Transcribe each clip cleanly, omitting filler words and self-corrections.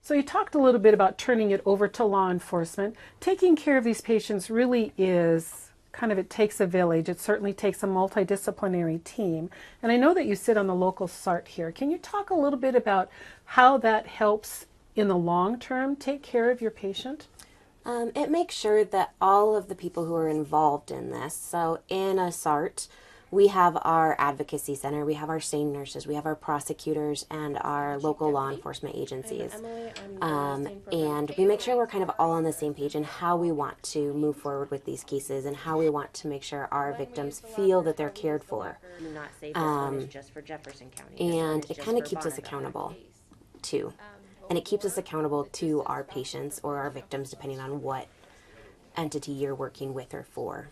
So you talked a little bit about turning it over to law enforcement. Taking care of these patients really is kind of, it takes a village. It certainly takes a multidisciplinary team. And I know that you sit on the local SART here. Can you talk a little bit about how that helps in the long term take care of your patient? It makes sure that all of the people who are involved in this, so in a SART, we have our advocacy center, we have our SANE nurses, we have our prosecutors, and our local law enforcement agencies. And we make sure we're kind of all on the same page in how we want to move forward with these cases and how we want to make sure our victims feel that they're cared for. And it kind of keeps us accountable, too. And it keeps us accountable to our patients or our victims, depending on what entity you're working with or for.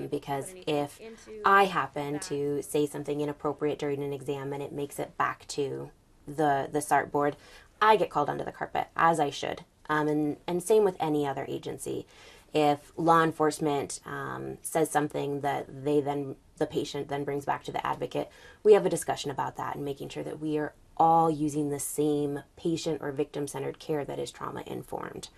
Because if I happen to say something inappropriate during an exam and it makes it back to the SART board, I get called under the carpet, as I should. And same with any other agency. If law enforcement says something that the patient then brings back to the advocate, we have a discussion about that and making sure that we are all using the same patient or victim-centered care that is trauma-informed.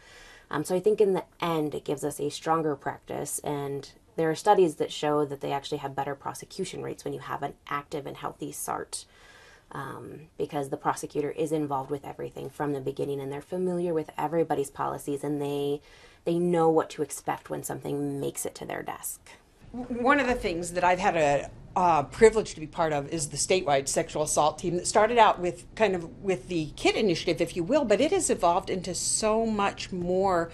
So I think in the end, it gives us a stronger practice, and there are studies that show that they actually have better prosecution rates when you have an active and healthy SART, because the prosecutor is involved with everything from the beginning, and they're familiar with everybody's policies, and they know what to expect when something makes it to their desk. One of the things that I've had a privilege to be part of is the statewide sexual assault team that started out with the KID initiative, if you will, but it has evolved into so much more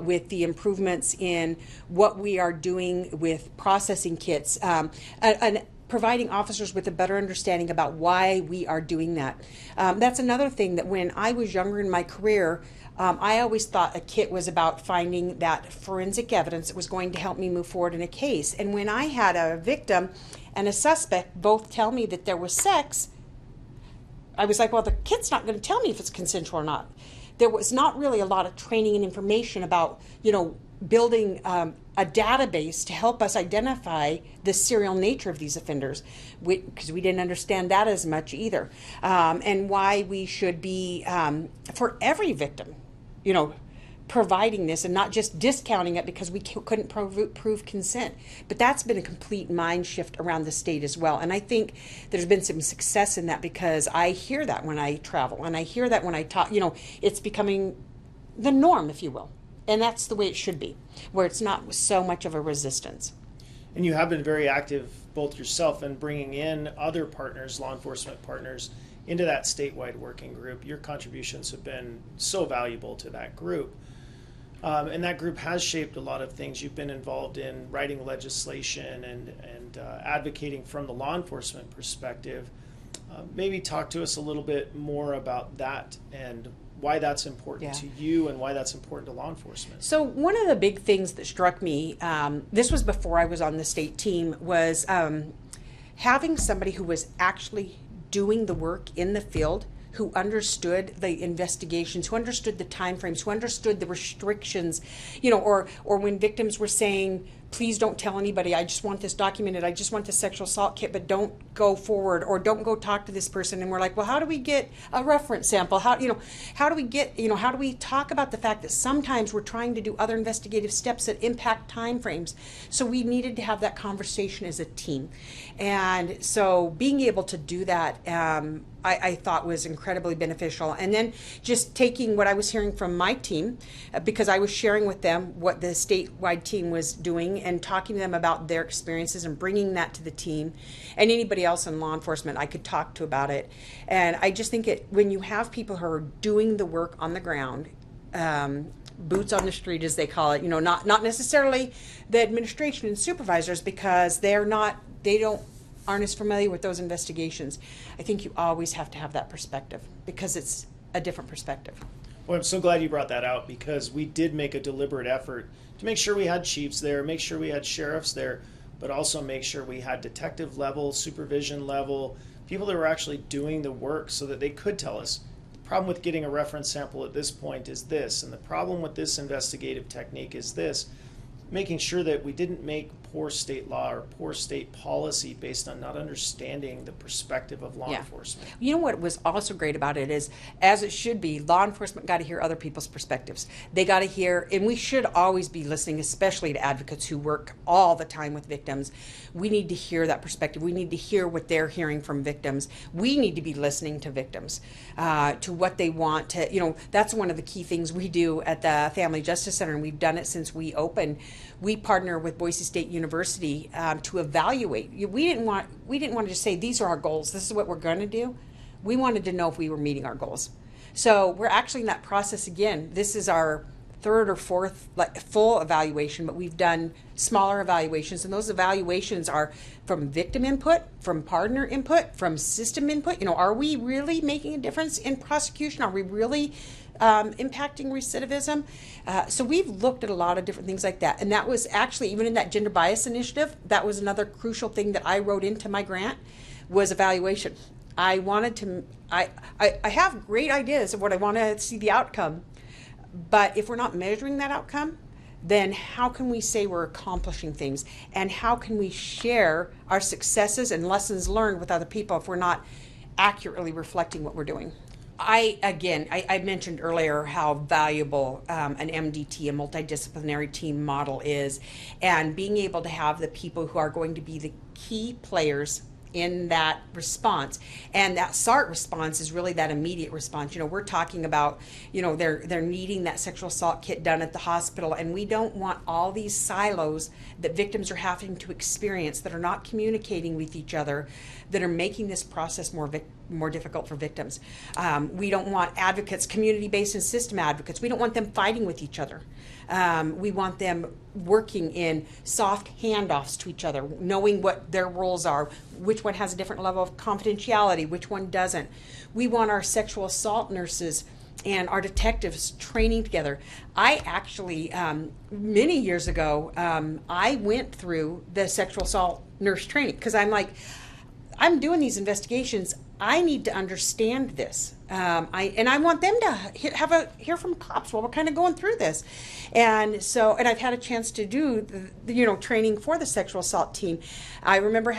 with the improvements in what we are doing with processing kits and providing officers with a better understanding about why we are doing that. That's another thing that when I was younger in my career, I always thought a kit was about finding that forensic evidence that was going to help me move forward in a case. And when I had a victim and a suspect both tell me that there was sex, I was like, well, the kit's not going to tell me if it's consensual or not. There was not really a lot of training and information about, building a database to help us identify the serial nature of these offenders, because we didn't understand that as much either, and why we should be, for every victim, providing this and not just discounting it because we couldn't prove consent. But that's been a complete mind shift around the state as well. And I think there's been some success in that because I hear that when I travel and I hear that when I talk, it's becoming the norm, if you will. And that's the way it should be, where it's not so much of a resistance. And you have been very active, both yourself and bringing in other partners, law enforcement partners, into that statewide working group. Your contributions have been so valuable to that group. And that group has shaped a lot of things. You've been involved in writing legislation and advocating from the law enforcement perspective. Maybe talk to us a little bit more about that and why that's important to you and why that's important to law enforcement. So one of the big things that struck me, this was before I was on the state team, was having somebody who was actually doing the work in the field, who understood the investigations, who understood the timeframes, who understood the restrictions, or when victims were saying, please don't tell anybody, I just want this documented, I just want the sexual assault kit, but don't go forward or don't go talk to this person. And we're like, well, how do we get a reference sample? How do we talk about the fact that sometimes we're trying to do other investigative steps that impact timeframes? So we needed to have that conversation as a team. And so being able to do that, I thought was incredibly beneficial. And then just taking what I was hearing from my team, because I was sharing with them what the statewide team was doing and talking to them about their experiences and bringing that to the team. And anybody else in law enforcement I could talk to about it. And I just think when you have people who are doing the work on the ground, boots on the street as they call it, not necessarily the administration and supervisors, because aren't as familiar with those investigations. I think you always have to have that perspective because it's a different perspective. Well, I'm so glad you brought that out, because we did make a deliberate effort to make sure we had chiefs there, make sure we had sheriffs there, but also make sure we had detective level, supervision level, people that were actually doing the work so that they could tell us, the problem with getting a reference sample at this point is this, and the problem with this investigative technique is this, making sure that we didn't make poor state law or poor state policy based on not understanding the perspective of law enforcement. You know what was also great about it is, as it should be, law enforcement got to hear other people's perspectives. They got to hear, and we should always be listening, especially to advocates who work all the time with victims. We need to hear that perspective. We need to hear what they're hearing from victims. We need to be listening to victims, to what they want to, you know, that's one of the key things we do at the Family Justice Center, and we've done it since we opened. We partner with Boise State University to evaluate. We didn't want to just say, these are our goals, this is what we're going to do. We wanted to know if we were meeting our goals. So we're actually in that process again. This is our third or fourth full evaluation, but we've done smaller evaluations, and those evaluations are from victim input, from partner input, from system input. You know, are we really making a difference in prosecution? Are we really impacting recidivism? So we've looked at a lot of different things like that. And that was actually, even in that gender bias initiative, that was another crucial thing that I wrote into my grant, was evaluation. I wanted to, I have great ideas of what I want to see the outcome, but if we're not measuring that outcome, then how can we say we're accomplishing things? And how can we share our successes and lessons learned with other people if we're not accurately reflecting what we're doing? I mentioned earlier how valuable an MDT, a multidisciplinary team model, is, and being able to have the people who are going to be the key players in that response. And that SART response is really that immediate response. You know, we're talking about, you know, they're needing that sexual assault kit done at the hospital, and we don't want all these silos that victims are having to experience, that are not communicating with each other, that are making this process more difficult for victims. We don't want advocates, community-based and system advocates, we don't want them fighting with each other. We want them working in soft handoffs to each other, knowing what their roles are, which one has a different level of confidentiality, which one doesn't. We want our sexual assault nurses and our detectives training together. I actually, many years ago, I went through the sexual assault nurse training, because I'm like, I'm doing these investigations, I need to understand this. I want them to hear from cops while we're kind of going through this. And I've had a chance to do the training for the sexual assault team. I remember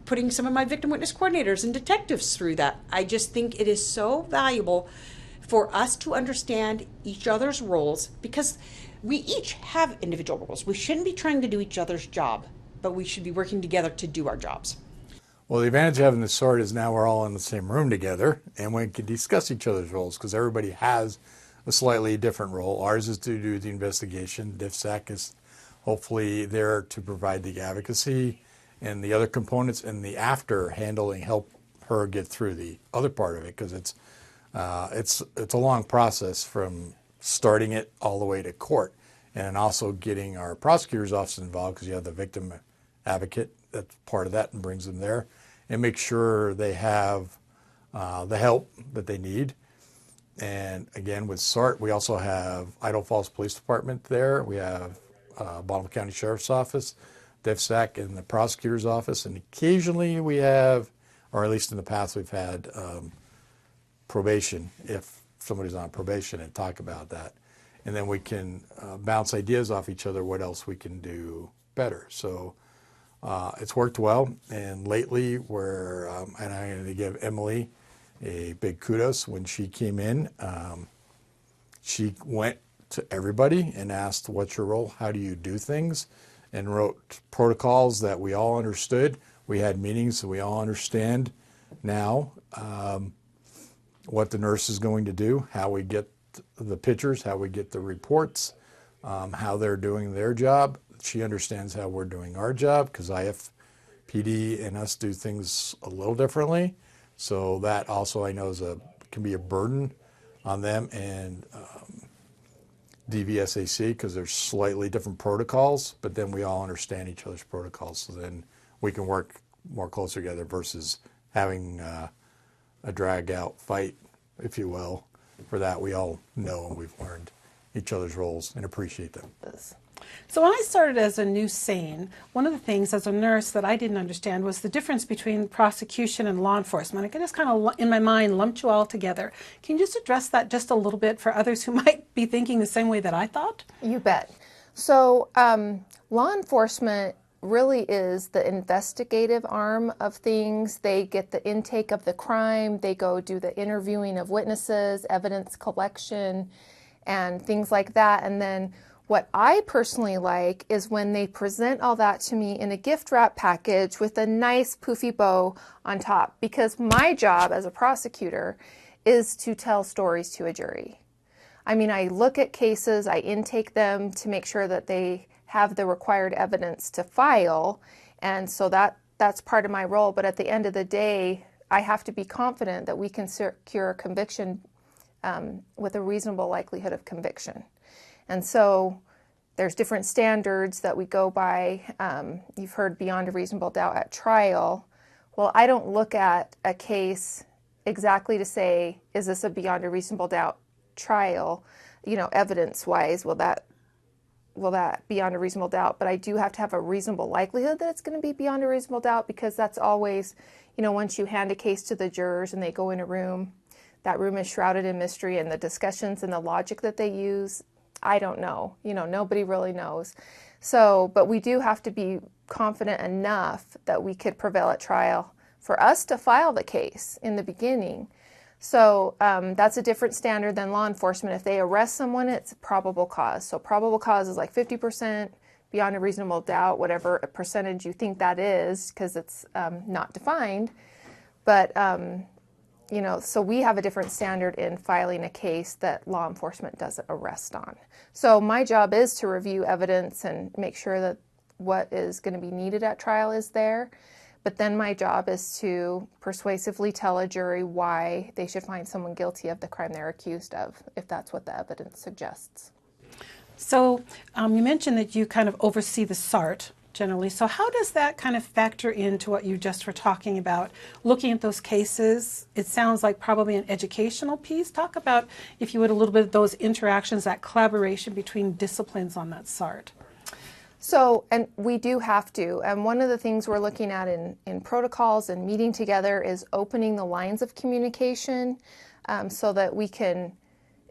putting some of my victim witness coordinators and detectives through that. I just think it is so valuable for us to understand each other's roles, because we each have individual roles. We shouldn't be trying to do each other's job, but we should be working together to do our jobs. Well, the advantage of having the SORT is now we're all in the same room together, and we can discuss each other's roles, because everybody has a slightly different role. Ours is to do the investigation. DIFSAC is hopefully there to provide the advocacy and the other components, and the after handling, help her get through the other part of it, because it's a long process from starting it all the way to court, and also getting our prosecutor's office involved, because you have the victim advocate that's part of that and brings them there, and make sure they have the help that they need. And again, with SART, we also have Idaho Falls Police Department there. We have Bonneville County Sheriff's Office, DIFSAC, and the prosecutor's office. And occasionally we have, or at least in the past we've had probation, if somebody's on probation, and talk about that. And then we can bounce ideas off each other, what else we can do better. So it's worked well, and lately and I'm going to give Emily a big kudos. When she came in, she went to everybody and asked, what's your role? How do you do things? And wrote protocols that we all understood. We had meetings, so we all understand now what the nurse is going to do, how we get the pictures, how we get the reports, how they're doing their job. She understands how we're doing our job, because IFPD and us do things a little differently. So that also, I know, can be a burden on them, and DVSAC, because there's slightly different protocols, but then we all understand each other's protocols. So then we can work more closer together versus having a drag-out fight, if you will. For that, we all know, and we've learned each other's roles and appreciate them. So when I started as a new SANE, one of the things as a nurse that I didn't understand was the difference between prosecution and law enforcement. I just kind of, in my mind, lumped you all together. Can you just address that just a little bit for others who might be thinking the same way that I thought? You bet. So law enforcement really is the investigative arm of things. They get the intake of the crime, they go do the interviewing of witnesses, evidence collection, and things like that. And then what I personally like is when they present all that to me in a gift wrap package with a nice poofy bow on top, because my job as a prosecutor is to tell stories to a jury. I mean, I look at cases, I intake them to make sure that they have the required evidence to file, and so that's part of my role. But at the end of the day, I have to be confident that we can secure a conviction with a reasonable likelihood of conviction. And so there's different standards that we go by. You've heard beyond a reasonable doubt at trial. Well, I don't look at a case exactly to say, is this a beyond a reasonable doubt trial, evidence-wise, will that beyond a reasonable doubt? But I do have to have a reasonable likelihood that it's going to be beyond a reasonable doubt, because that's always, once you hand a case to the jurors and they go in a room, that room is shrouded in mystery, and the discussions and the logic that they use, I don't know. Nobody really knows. So, but we do have to be confident enough that we could prevail at trial for us to file the case in the beginning. So that's a different standard than law enforcement. If they arrest someone, it's probable cause. So probable cause is like 50%, beyond a reasonable doubt, whatever percentage you think that is, because it's not defined. But, so we have a different standard in filing a case that law enforcement doesn't arrest on. So my job is to review evidence and make sure that what is going to be needed at trial is there. But then my job is to persuasively tell a jury why they should find someone guilty of the crime they're accused of, if that's what the evidence suggests. So you mentioned that you kind of oversee the SART generally. So how does that kind of factor into what you just were talking about, looking at those cases? It sounds like probably an educational piece. Talk about, if you would, a little bit of those interactions, that collaboration between disciplines on that SART. So, and we do have to, and one of the things we're looking at in protocols and meeting together is opening the lines of communication so that we can,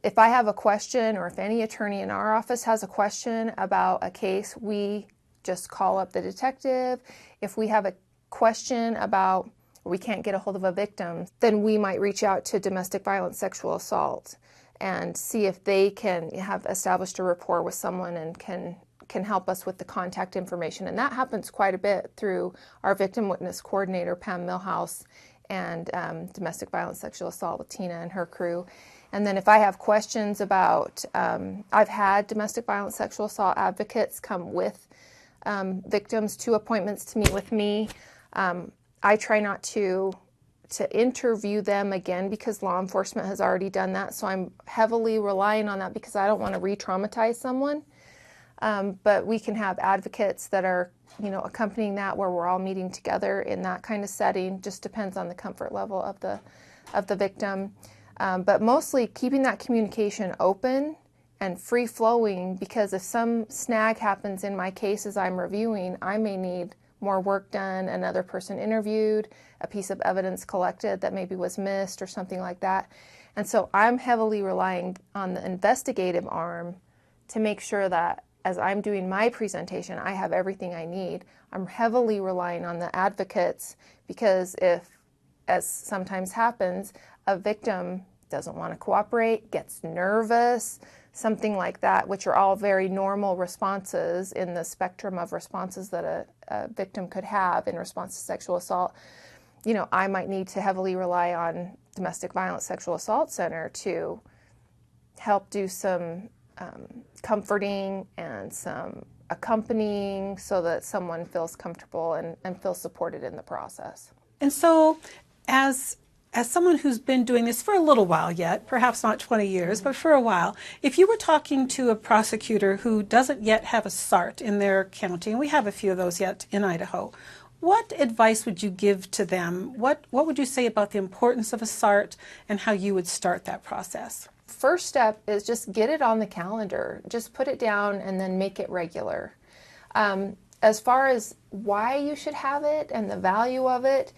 if I have a question, or if any attorney in our office has a question about a case, we just call up the detective. If we have a question about, we can't get a hold of a victim, then we might reach out to domestic violence, sexual assault, and see if they can have established a rapport with someone and can help us with the contact information. And that happens quite a bit through our victim witness coordinator, Pam Millhouse, and domestic violence, sexual assault with Tina and her crew. And then if I have questions about, I've had domestic violence, sexual assault advocates come with victims to appointments to meet with me. I try not to interview them again, because law enforcement has already done that. So I'm heavily relying on that, because I don't want to re-traumatize someone. But we can have advocates that are, accompanying that, where we're all meeting together in that kind of setting. Just depends on the comfort level of the victim. But mostly keeping that communication open and free-flowing, because if some snag happens in my cases I'm reviewing, I may need more work done, another person interviewed, a piece of evidence collected that maybe was missed or something like that. And so I'm heavily relying on the investigative arm to make sure that as I'm doing my presentation, I have everything I need. I'm heavily relying on the advocates, because if, as sometimes happens, a victim doesn't want to cooperate, gets nervous, something like that, which are all very normal responses in the spectrum of responses that a victim could have in response to sexual assault, I might need to heavily rely on Domestic Violence Sexual Assault Center to help do some comforting and some accompanying, so that someone feels comfortable and feels supported in the process. And so as someone who's been doing this for a little while yet, perhaps not 20 years, but for a while, if you were talking to a prosecutor who doesn't yet have a SART in their county, and we have a few of those yet in Idaho, what advice would you give to them? What would you say about the importance of a SART and how you would start that process? First step is just get it on the calendar. Just put it down and then make it regular. As far as why you should have it and the value of it,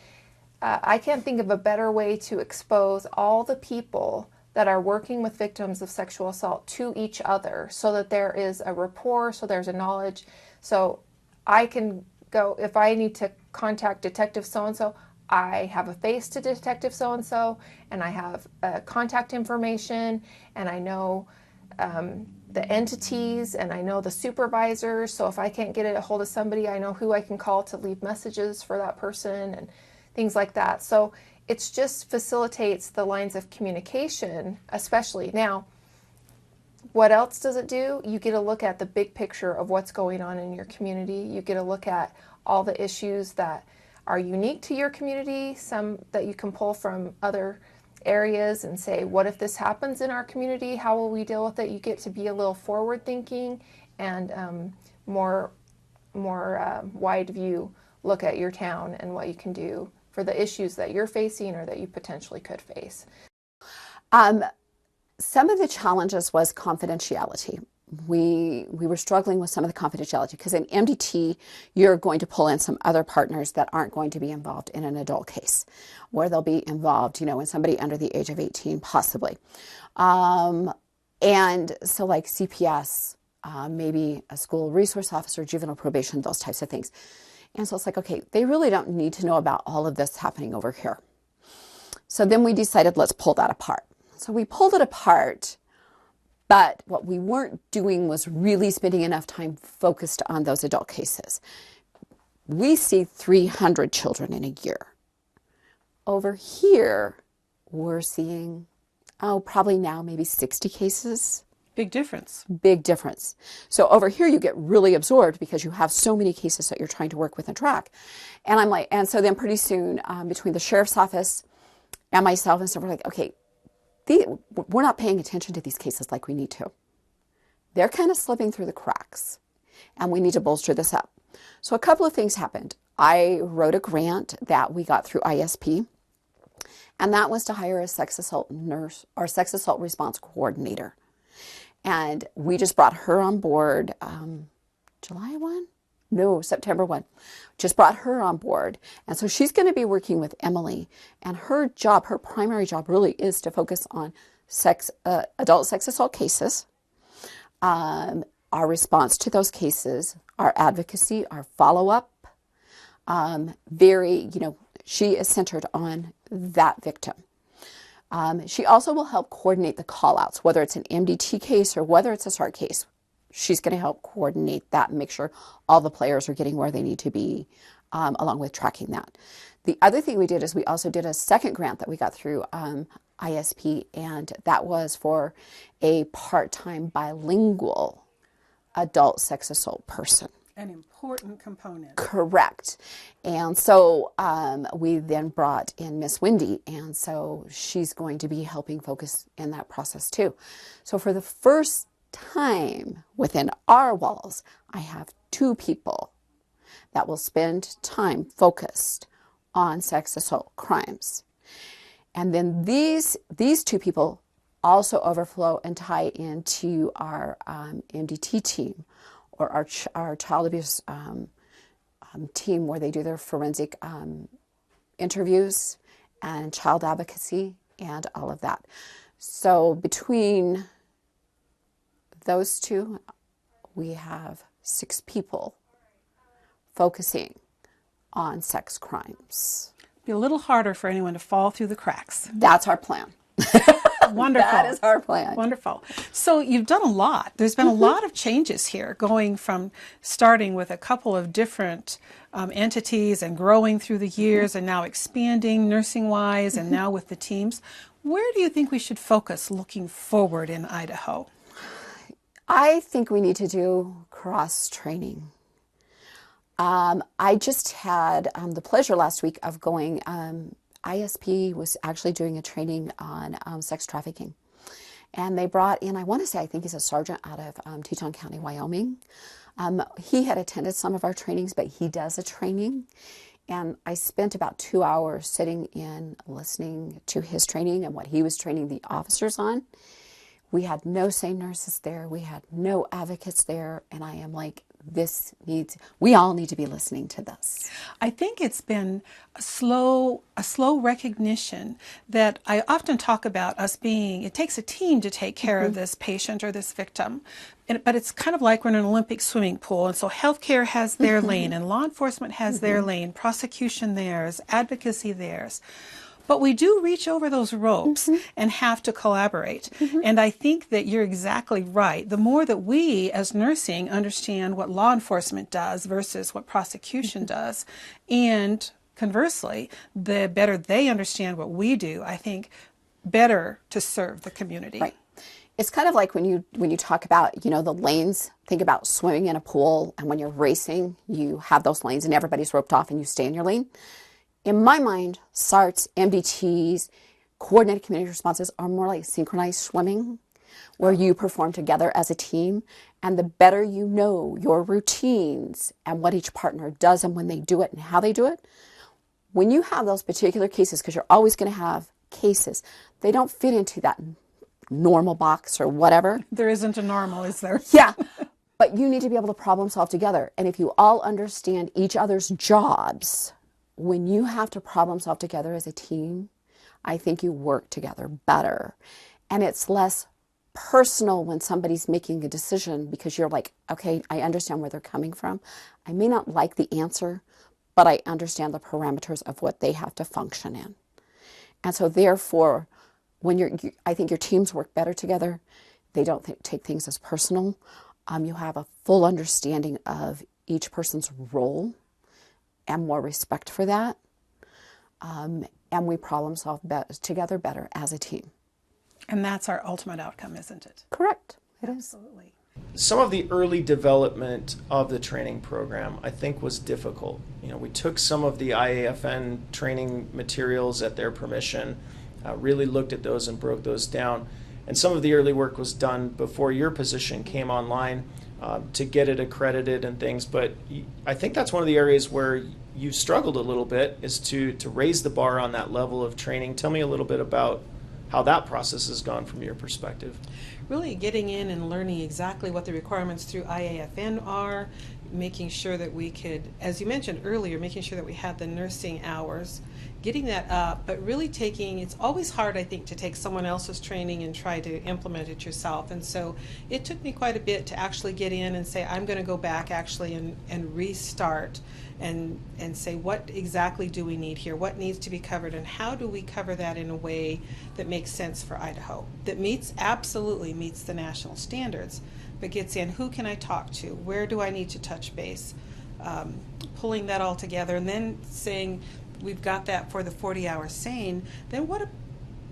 I can't think of a better way to expose all the people that are working with victims of sexual assault to each other, so that there is a rapport, so there's a knowledge. So I can go, if I need to contact Detective so-and-so, I have a face to Detective so-and-so, and I have contact information, and I know the entities, and I know the supervisors. So if I can't get a hold of somebody, I know who I can call to leave messages for that person and things like that. So it just facilitates the lines of communication, especially. Now, what else does it do? You get a look at the big picture of what's going on in your community. You get a look at all the issues that are unique to your community, some that you can pull from other areas and say, what if this happens in our community? How will we deal with it? You get to be a little forward thinking and more wide view look at your town and what you can do for the issues that you're facing or that you potentially could face. Some of the challenges was confidentiality. We were struggling with some of the confidentiality because in MDT, you're going to pull in some other partners that aren't going to be involved in an adult case, where they'll be involved, in somebody under the age of 18, possibly. And so like CPS, maybe a school resource officer, juvenile probation, those types of things. And so it's like, okay, they really don't need to know about all of this happening over here. So then we decided, let's pull that apart. So we pulled it apart, but what we weren't doing was really spending enough time focused on those adult cases. We see 300 children in a year. Over here, we're seeing, probably now maybe 60 cases. Big difference. Big difference. So over here, you get really absorbed because you have so many cases that you're trying to work with and track. And I'm like, and so then pretty soon, between the sheriff's office and myself and stuff, we're like, okay, we're not paying attention to these cases like we need to. They're kind of slipping through the cracks, and we need to bolster this up. So a couple of things happened. I wrote a grant that we got through ISP, and that was to hire a sex assault nurse or sex assault response coordinator. And we just brought her on board July 1? No, September 1. Just brought her on board. And so she's going to be working with Emily. And her job, her primary job really is to focus on adult sex assault cases, our response to those cases, our advocacy, our follow-up. She is centered on that victim. She also will help coordinate the call-outs, whether it's an MDT case or whether it's a SART case. She's going to help coordinate that and make sure all the players are getting where they need to be, along with tracking that. The other thing we did is we also did a second grant that we got through ISP, and that was for a part-time bilingual adult sex assault person. An important component. Correct. And so we then brought in Miss Wendy, and so she's going to be helping focus in that process too. So for the first time within our walls, I have 2 people that will spend time focused on sex assault crimes. And then these 2 people also overflow and tie into our MDT team, or our child abuse team, where they do their forensic interviews and child advocacy and all of that. So between those 2, we have 6 people focusing on sex crimes. Be a little harder for anyone to fall through the cracks. That's our plan. Wonderful. That is our plan. Wonderful. So you've done a lot. There's been a lot of changes here, going from starting with a couple of different entities and growing through the years, and now expanding nursing-wise, and now with the teams. Where do you think we should focus looking forward in Idaho? I think we need to do cross-training. I just had the pleasure last week of going, ISP was actually doing a training on sex trafficking. And they brought in, I think he's a sergeant out of Teton County, Wyoming. He had attended some of our trainings, but he does a training. And I spent about 2 hours sitting in, listening to his training and what he was training the officers on. We had no SANE nurses there. We had no advocates there. And I am like, we all need to be listening to this. I think it's been a slow recognition that I often talk about it takes a team to take care of this patient or this victim. But it's kind of like we're in an Olympic swimming pool. And so healthcare has their lane and law enforcement has their lane, prosecution theirs, advocacy theirs. But we do reach over those ropes and have to collaborate. And I think that you're exactly right. The more that we as nursing understand what law enforcement does versus what prosecution does, and conversely, the better they understand what we do, I think better to serve the community. Right. It's kind of like when you talk about, the lanes, think about swimming in a pool, and when you're racing, you have those lanes and everybody's roped off and you stay in your lane. In my mind, SARTs, MDTs, coordinated community responses are more like synchronized swimming, where you perform together as a team. And the better you know your routines and what each partner does and when they do it and how they do it, when you have those particular cases, because you're always going to have cases, they don't fit into that normal box or whatever. There isn't a normal, is there? Yeah. But you need to be able to problem solve together. And if you all understand each other's jobs, when you have to problem solve together as a team, I think you work together better. And it's less personal when somebody's making a decision because you're like, okay, I understand where they're coming from. I may not like the answer, but I understand the parameters of what they have to function in. And so therefore, I think your teams work better together. They don't take things as personal. You have a full understanding of each person's role and more respect for that. And we problem solve together better as a team. And that's our ultimate outcome, isn't it? Correct. It is. Absolutely. Some of the early development of the training program, I think, was difficult. We took some of the IAFN training materials at their permission, really looked at those and broke those down. And some of the early work was done before your position came online to get it accredited and things. But I think that's one of the areas where you've struggled a little bit, is to raise the bar on that level of training. Tell me a little bit about how that process has gone from your perspective. Really getting in and learning exactly what the requirements through IAFN are, making sure that we could, as you mentioned earlier, making sure that we had the nursing hours, getting that up, but really it's always hard, I think, to take someone else's training and try to implement it yourself. And so it took me quite a bit to actually get in and say, I'm going to go back actually and restart and say, what exactly do we need here? What needs to be covered, and how do we cover that in a way that makes sense for Idaho, that absolutely meets the national standards, but gets in, who can I talk to? Where do I need to touch base? Pulling that all together and then saying, we've got that for the 40-hour SANE, then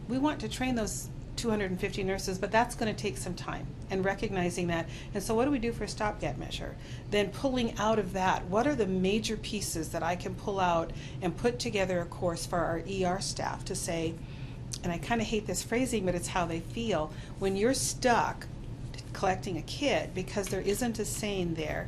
we want to train those 250 nurses, but that's going to take some time, and recognizing that. And so what do we do for a stopgap measure? Then pulling out of that, what are the major pieces that I can pull out and put together a course for our ER staff to say, and I kind of hate this phrasing, but it's how they feel, when you're stuck collecting a kit because there isn't a SANE there,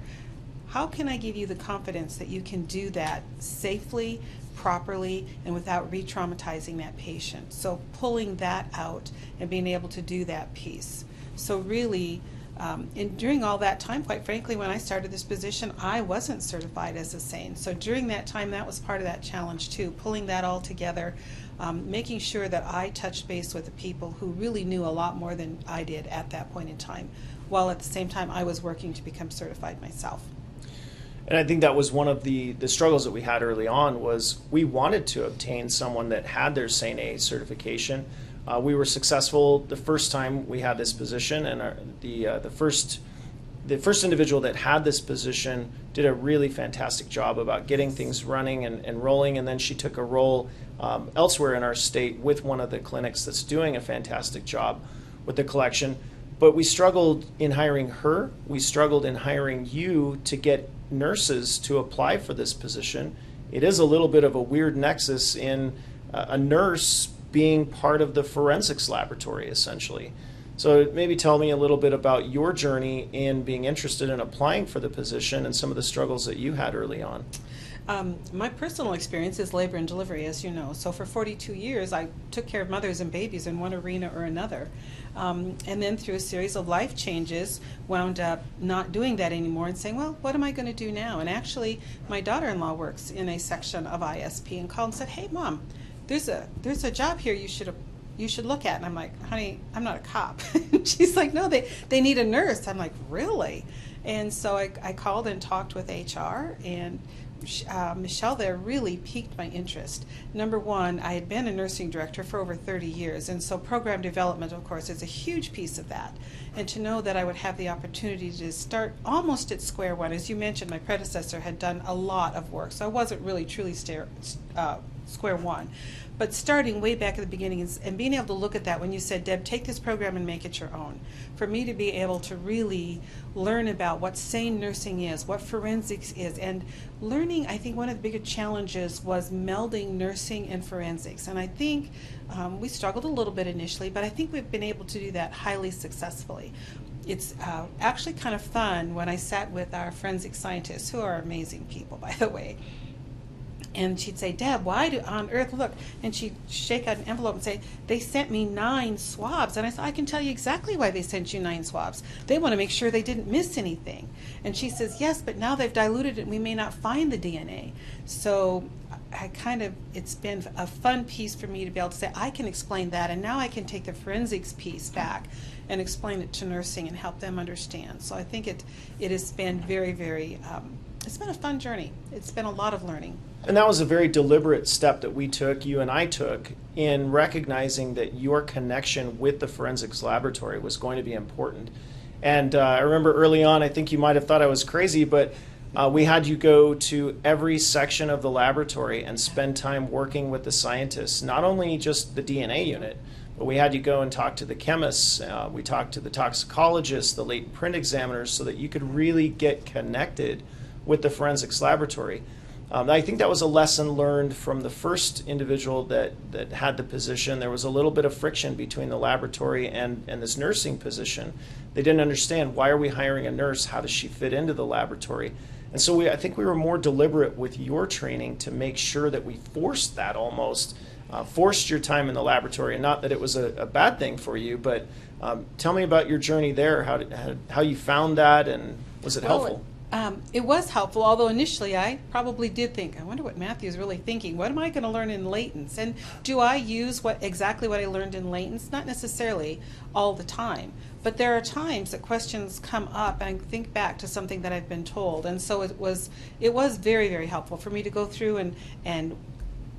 how can I give you the confidence that you can do that safely, properly, and without re-traumatizing that patient? So pulling that out and being able to do that piece. So really, and during all that time, quite frankly, when I started this position, I wasn't certified as a SANE. So during that time, that was part of that challenge too, pulling that all together, making sure that I touched base with the people who really knew a lot more than I did at that point in time, while at the same time I was working to become certified myself. And I think that was one of the struggles that we had early on, was we wanted to obtain someone that had their SANE A certification. We were successful the first time we had this position, and the first individual that had this position did a really fantastic job about getting things running and rolling, and then she took a role elsewhere in our state with one of the clinics that's doing a fantastic job with the collection. But we struggled in hiring her. We struggled in hiring you to get nurses to apply for this position. It is a little bit of a weird nexus in a nurse being part of the forensics laboratory, essentially. So maybe tell me a little bit about your journey in being interested in applying for the position and some of the struggles that you had early on. My personal experience is labor and delivery, as you know. So for 42 years, I took care of mothers and babies in one arena or another. And then through a series of life changes, wound up not doing that anymore and saying, well, what am I going to do now? And actually, my daughter-in-law works in a section of ISP and called and said, hey, Mom, there's a job here you should look at. And I'm like, honey, I'm not a cop. She's like, no, they need a nurse. I'm like, really? And so I called and talked with HR, and Michelle there really piqued my interest. Number one, I had been a nursing director for over 30 years, and so program development, of course, is a huge piece of that. And to know that I would have the opportunity to start almost at square one. As you mentioned, my predecessor had done a lot of work, so I wasn't really truly square one. But starting way back at the beginning and being able to look at that when you said, Deb, take this program and make it your own. For me to be able to really learn about what sane nursing is, what forensics is, and learning, I think one of the bigger challenges was melding nursing and forensics. And I think we struggled a little bit initially, but I think we've been able to do that highly successfully. It's actually kind of fun when I sat with our forensic scientists, who are amazing people, by the way. And she'd say, Deb, why on earth, look, and she'd shake out an envelope and say, they sent me 9 swabs. And I said, I can tell you exactly why they sent you 9 swabs. They want to make sure they didn't miss anything. And she says, yes, but now they've diluted it and we may not find the DNA. So it's been a fun piece for me to be able to say, I can explain that, and now I can take the forensics piece back and explain it to nursing and help them understand. So I think it has been very, very, it's been a fun journey. It's been a lot of learning. And that was a very deliberate step that you and I took, in recognizing that your connection with the forensics laboratory was going to be important. And I remember early on, I think you might have thought I was crazy, but we had you go to every section of the laboratory and spend time working with the scientists, not only just the DNA unit, but we had you go and talk to the chemists, we talked to the toxicologists, the latent print examiners, so that you could really get connected with the forensics laboratory. I think that was a lesson learned from the first individual that had the position. There was a little bit of friction between the laboratory and this nursing position. They didn't understand, why are we hiring a nurse? How does she fit into the laboratory? And so I think we were more deliberate with your training to make sure that we forced that almost, forced your time in the laboratory. And not that it was a bad thing for you, but tell me about your journey there, how you found that, and was it helpful? It was helpful, although initially I probably did think, I wonder what Matthew's really thinking. What am I going to learn in latents? And do I use exactly what I learned in latents? Not necessarily all the time. But there are times that questions come up and I think back to something that I've been told. And so it was very, very helpful for me to go through and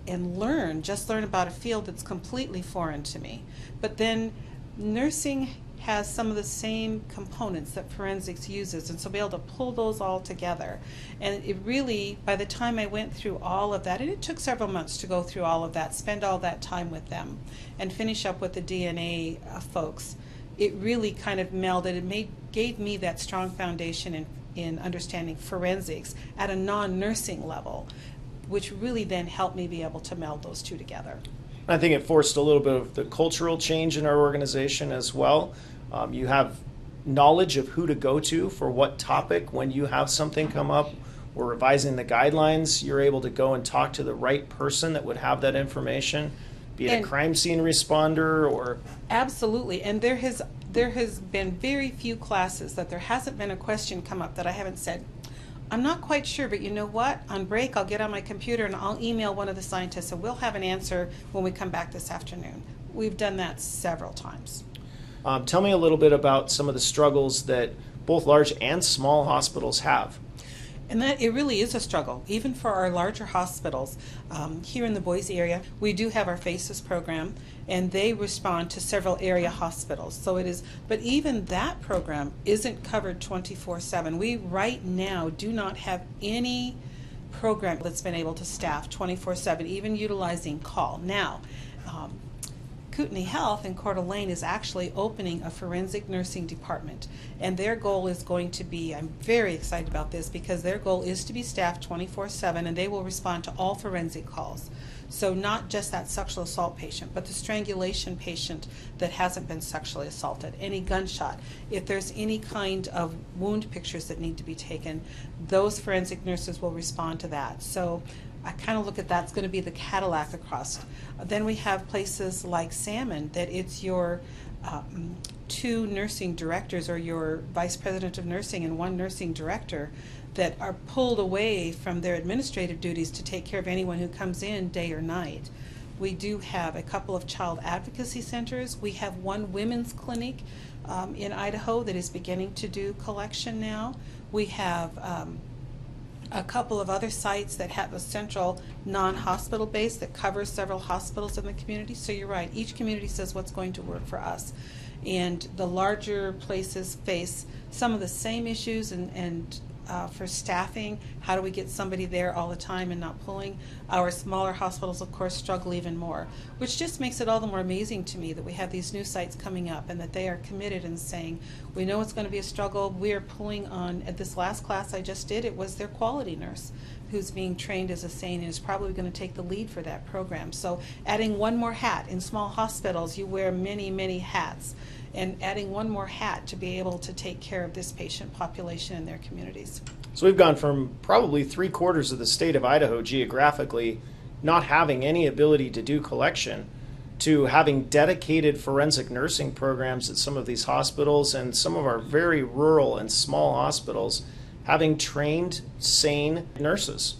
learn about a field that's completely foreign to me. But then nursing has some of the same components that forensics uses, and so be able to pull those all together. And it really, by the time I went through all of that, and it took several months to go through all of that, spend all that time with them, and finish up with the DNA folks, it really kind of melded. It gave me that strong foundation in understanding forensics at a non-nursing level, which really then helped me be able to meld those two together. I think it forced a little bit of the cultural change in our organization as well. You have knowledge of who to go to for what topic when you have something come up. We're revising the guidelines. You're able to go and talk to the right person that would have that information, be it a crime scene responder or... Absolutely. And there has been very few classes that there hasn't been a question come up that I haven't said, I'm not quite sure, but you know what? On break, I'll get on my computer and I'll email one of the scientists and we'll have an answer when we come back this afternoon. We've done that several times. Tell me a little bit about some of the struggles that both large and small hospitals have. And that it really is a struggle, even for our larger hospitals. Here in the Boise area, we do have our FACES program, and they respond to several area hospitals. So it is, but even that program isn't covered 24/7. We right now do not have any program that's been able to staff 24/7, even utilizing call. Now, Kootenai Health in Coeur d'Alene is actually opening a forensic nursing department, and their goal is going to be, I'm very excited about this, because their goal is to be staffed 24/7, and they will respond to all forensic calls. So not just that sexual assault patient, but the strangulation patient that hasn't been sexually assaulted, any gunshot. If there's any kind of wound pictures that need to be taken, those forensic nurses will respond to that. So I kind of look at that's going to be the Cadillac across. Then we have places like Salmon, that it's your 2 nursing directors or your vice president of nursing and 1 nursing director that are pulled away from their administrative duties to take care of anyone who comes in day or night. We do have a couple of child advocacy centers. We have 1 women's clinic in Idaho that is beginning to do collection now. We have a couple of other sites that have a central non-hospital base that covers several hospitals in the community. So you're right, each community says what's going to work for us. And the larger places face some of the same issues and for staffing, how do we get somebody there all the time and not pulling? Our smaller hospitals, of course, struggle even more, which just makes it all the more amazing to me that we have these new sites coming up and that they are committed and saying, we know it's going to be a struggle. We are pulling on, at this last class I just did, it was their quality nurse who's being trained as a SANE and is probably going to take the lead for that program. So adding 1 more hat. In small hospitals, you wear many, many hats. And adding 1 more hat to be able to take care of this patient population in their communities. So we've gone from probably 3/4 of the state of Idaho geographically not having any ability to do collection to having dedicated forensic nursing programs at some of these hospitals, and some of our very rural and small hospitals having trained SANE nurses.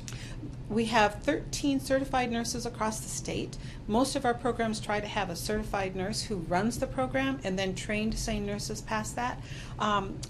We have 13 certified nurses across the state. Most of our programs try to have a certified nurse who runs the program and then trained SANE nurses past that.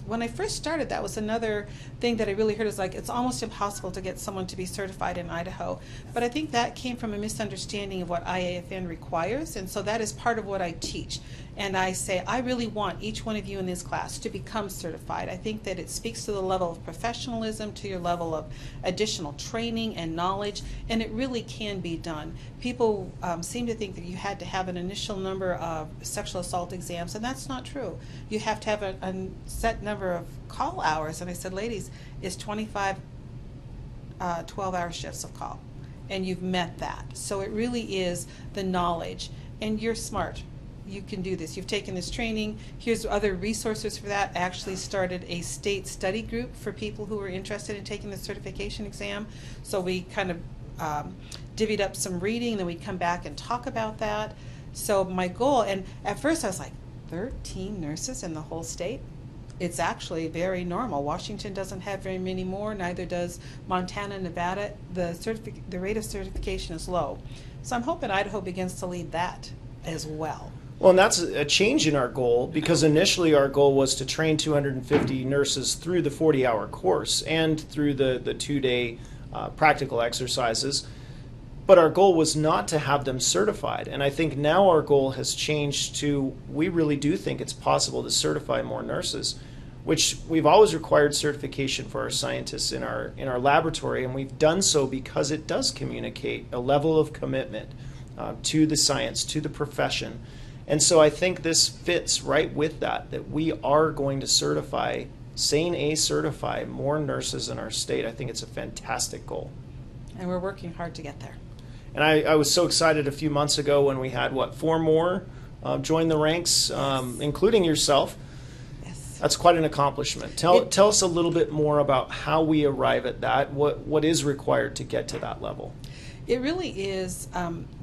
When I first started, that was another thing that I really heard, is like, it's almost impossible to get someone to be certified in Idaho. But I think that came from a misunderstanding of what IAFN requires, and so that is part of what I teach. And I say, I really want each one of you in this class to become certified. I think that it speaks to the level of professionalism, to your level of additional training and knowledge, and it really can be done. People seem to think that you had to have an initial number of sexual assault exams, and that's not true. You have to have a set number of call hours, and I said, ladies, it's 25 12-hour shifts of call, and you've met that. So it really is the knowledge, and you're smart. You can do this. You've taken this training. Here's other resources for that. I actually started a state study group for people who were interested in taking the certification exam. So we kind of divvied up some reading, then we'd come back and talk about that. So my goal, and at first I was like, 13 nurses in the whole state? It's actually very normal. Washington doesn't have very many more, neither does Montana, Nevada. The rate of certification is low. So I'm hoping Idaho begins to lead that as well. Well, and that's a change in our goal, because initially our goal was to train 250 nurses through the 40-hour course and through the 2-day practical exercises. But our goal was not to have them certified. And I think now our goal has changed to, we really do think it's possible to certify more nurses, which we've always required certification for our scientists in our laboratory, and we've done so because it does communicate a level of commitment to the science, to the profession. And so I think this fits right with that we are going to certify, SANE certify more nurses in our state. I think it's a fantastic goal. And we're working hard to get there. And I was so excited a few months ago when we had, 4 more join the ranks, including yourself. Yes. That's quite an accomplishment. Tell us a little bit more about how we arrive at that, what is required to get to that level. It really is,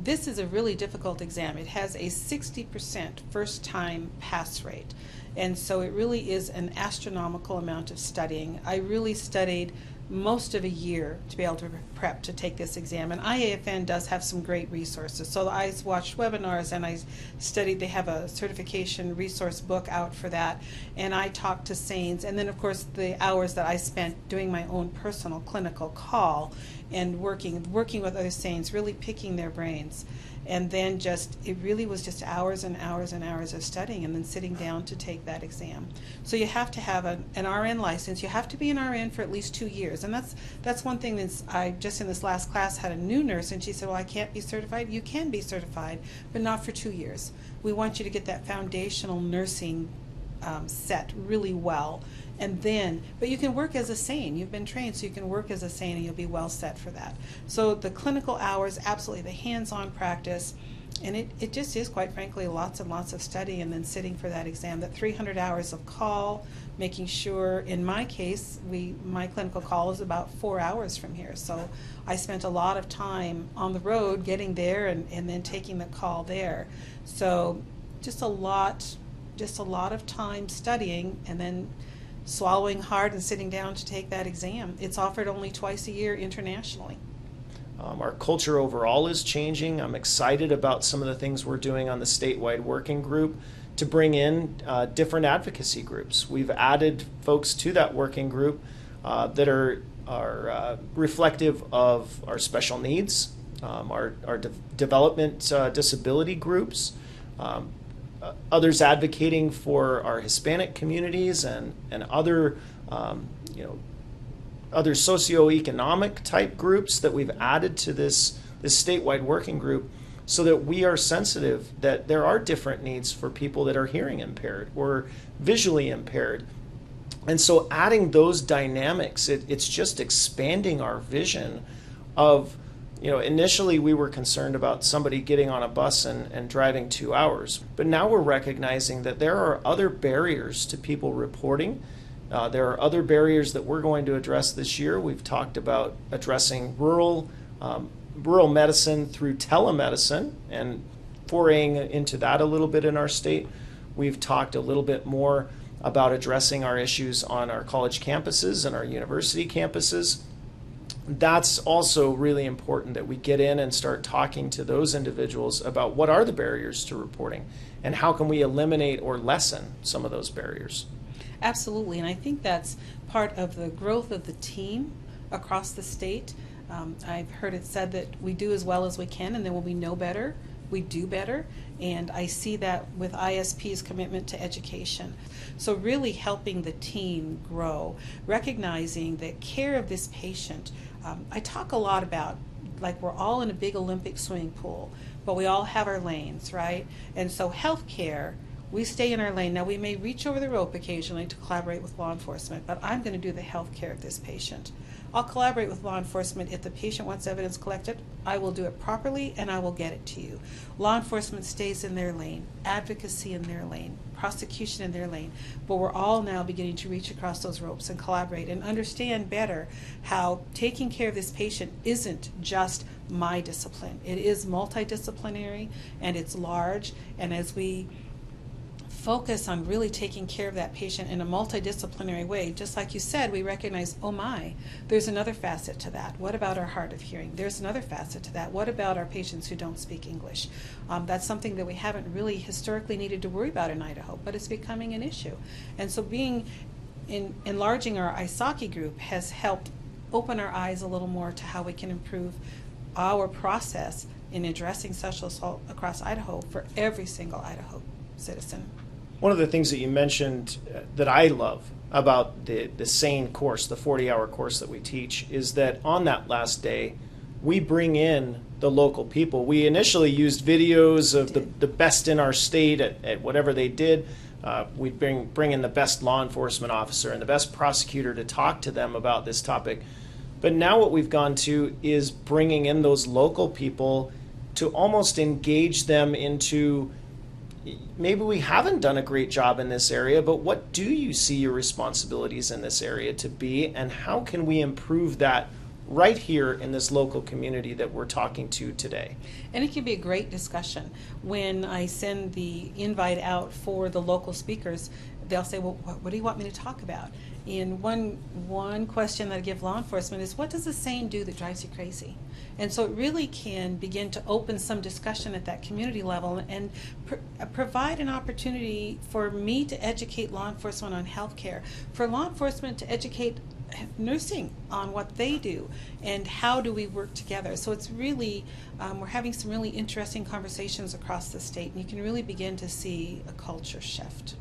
this is a really difficult exam. It has a 60% first-time pass rate. And so it really is an astronomical amount of studying. I really studied most of a year to be able to prep to take this exam. And IAFN does have some great resources. So I watched webinars and I studied, they have a certification resource book out for that. And I talked to SANEs. And then of course the hours that I spent doing my own personal clinical call and working with other SANEs, really picking their brains. And then it really was just hours and hours and hours of studying and then sitting down to take that exam. So you have to have an RN license. You have to be an RN for at least 2 years. And that's one thing that I just in this last class had a new nurse and she said, well, I can't be certified. You can be certified, but not for 2 years. We want you to get that foundational nursing set really well. And then, but you can work as a SANE. You've been trained, so you can work as a SANE and you'll be well set for that. So the clinical hours, absolutely, the hands-on practice, and it just is, quite frankly, lots and lots of study and then sitting for that exam. That 300 hours of call, making sure, in my case, my clinical call is about 4 hours from here. So I spent a lot of time on the road getting there and then taking the call there. So just a lot just a lot of time studying and then swallowing hard and sitting down to take that exam. It's offered only twice a year internationally. Our culture overall is changing. I'm excited about some of the things we're doing on the statewide working group to bring in different advocacy groups. We've added folks to that working group that are reflective of our special needs, our development disability groups, others advocating for our Hispanic communities and other other socioeconomic type groups that we've added to this statewide working group, so that we are sensitive that there are different needs for people that are hearing impaired or visually impaired. And so adding those dynamics, it's just expanding our vision of, initially we were concerned about somebody getting on a bus and driving 2 hours, but now we're recognizing that there are other barriers to people reporting. There are other barriers that we're going to address this year. We've talked about addressing rural medicine through telemedicine and foraying into that a little bit in our state. We've talked a little bit more about addressing our issues on our college campuses and our university campuses. That's also really important that we get in and start talking to those individuals about what are the barriers to reporting and how can we eliminate or lessen some of those barriers. Absolutely, and I think that's part of the growth of the team across the state. I've heard it said that we do as well as we can, and then when we know better, we do better. And I see that with ISP's commitment to education. So really helping the team grow, recognizing that care of this patient, I talk a lot about, like, we're all in a big Olympic swimming pool, but we all have our lanes, right? And so healthcare, we stay in our lane. Now, we may reach over the rope occasionally to collaborate with law enforcement, but I'm going to do the health care of this patient. I'll collaborate with law enforcement. If the patient wants evidence collected, I will do it properly and I will get it to you. Law enforcement stays in their lane, advocacy in their lane, prosecution in their lane, but we're all now beginning to reach across those ropes and collaborate and understand better how taking care of this patient isn't just my discipline. It is multidisciplinary and it's large, and as we focus on really taking care of that patient in a multidisciplinary way, just like you said, we recognize, oh my, there's another facet to that. What about our hard of hearing? There's another facet to that. What about our patients who don't speak English? That's something that we haven't really historically needed to worry about in Idaho, but it's becoming an issue. And so enlarging our ISAKI group has helped open our eyes a little more to how we can improve our process in addressing sexual assault across Idaho for every single Idaho citizen. One of the things that you mentioned that I love about the SANE course, the 40-hour course that we teach, is that on that last day, we bring in the local people. We initially used videos of the best in our state at whatever they did. We bring in the best law enforcement officer and the best prosecutor to talk to them about this topic. But now what we've gone to is bringing in those local people to almost engage them into, maybe we haven't done a great job in this area, but what do you see your responsibilities in this area to be, and how can we improve that right here in this local community that we're talking to today? And it can be a great discussion. When I send the invite out for the local speakers, they'll say, well, what do you want me to talk about? And one question that I give law enforcement is, what does a SANE do that drives you crazy? And so it really can begin to open some discussion at that community level and provide an opportunity for me to educate law enforcement on healthcare, for law enforcement to educate nursing on what they do and how do we work together. So it's really, we're having some really interesting conversations across the state, and you can really begin to see a culture shift.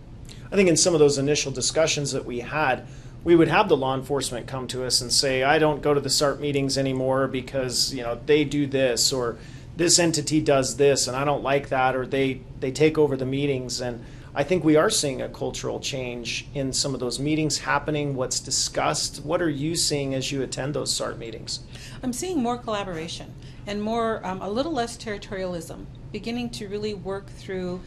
I think in some of those initial discussions that we had, we would have the law enforcement come to us and say, I don't go to the SART meetings anymore because they do this, or this entity does this and I don't like that, or they take over the meetings. And I think we are seeing a cultural change in some of those meetings happening, what's discussed. What are you seeing as you attend those SART meetings? I'm seeing more collaboration and more, a little less territorialism, beginning to really work through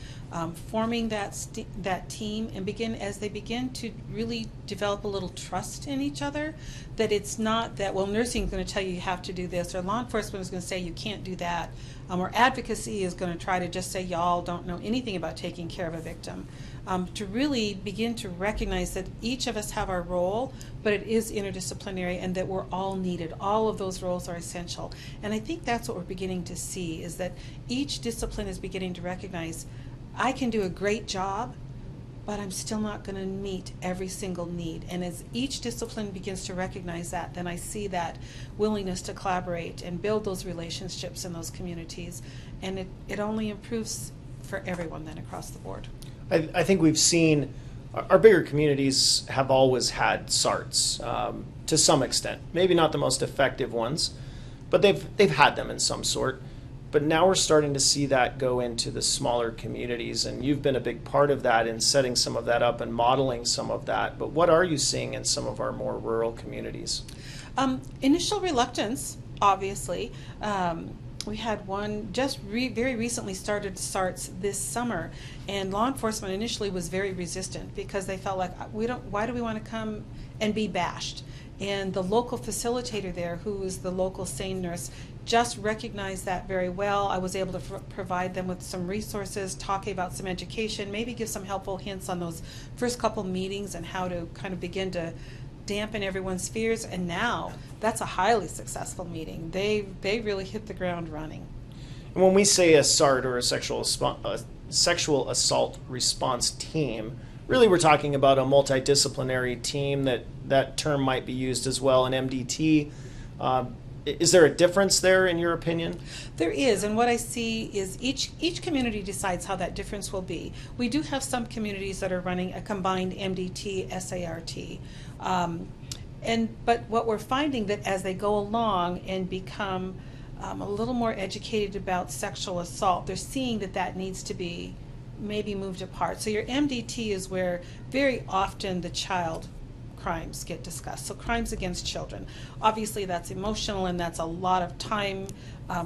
forming that team, and as they begin to really develop a little trust in each other, that it's not that, well, nursing is going to tell you have to do this, or law enforcement is going to say you can't do that, or advocacy is going to try to just say y'all don't know anything about taking care of a victim. to really begin to recognize that each of us have our role, but it is interdisciplinary and that we're all needed. All of those roles are essential. And I think that's what we're beginning to see, is that each discipline is beginning to recognize, I can do a great job, but I'm still not going to meet every single need. And as each discipline begins to recognize that, then I see that willingness to collaborate and build those relationships in those communities. And it only improves for everyone then across the board. I think we've seen our bigger communities have always had SARTs to some extent. Maybe not the most effective ones, but they've had them in some sort. But now we're starting to see that go into the smaller communities, and you've been a big part of that in setting some of that up and modeling some of that. But what are you seeing in some of our more rural communities? Initial reluctance, obviously. We had one just very recently started SARTs this summer, and law enforcement initially was very resistant because they felt like, why do we want to come and be bashed? And the local facilitator there, who is the local SANE nurse, just recognized that very well. I was able to provide them with some resources, talking about some education, maybe give some helpful hints on those first couple meetings and how to kind of begin to dampen everyone's fears. And now that's a highly successful meeting. They really hit the ground running. And when we say a SART, or a sexual assault response team, really we're talking about a multidisciplinary team. That term might be used as well in MDT. Is there a difference there in your opinion? There is, and what I see is each community decides how that difference will be. We do have some communities that are running a combined MDT, SART. But what we're finding that as they go along and become a little more educated about sexual assault, they're seeing that needs to be maybe moved apart. So your MDT is where very often the child crimes get discussed. So crimes against children. Obviously that's emotional and that's a lot of time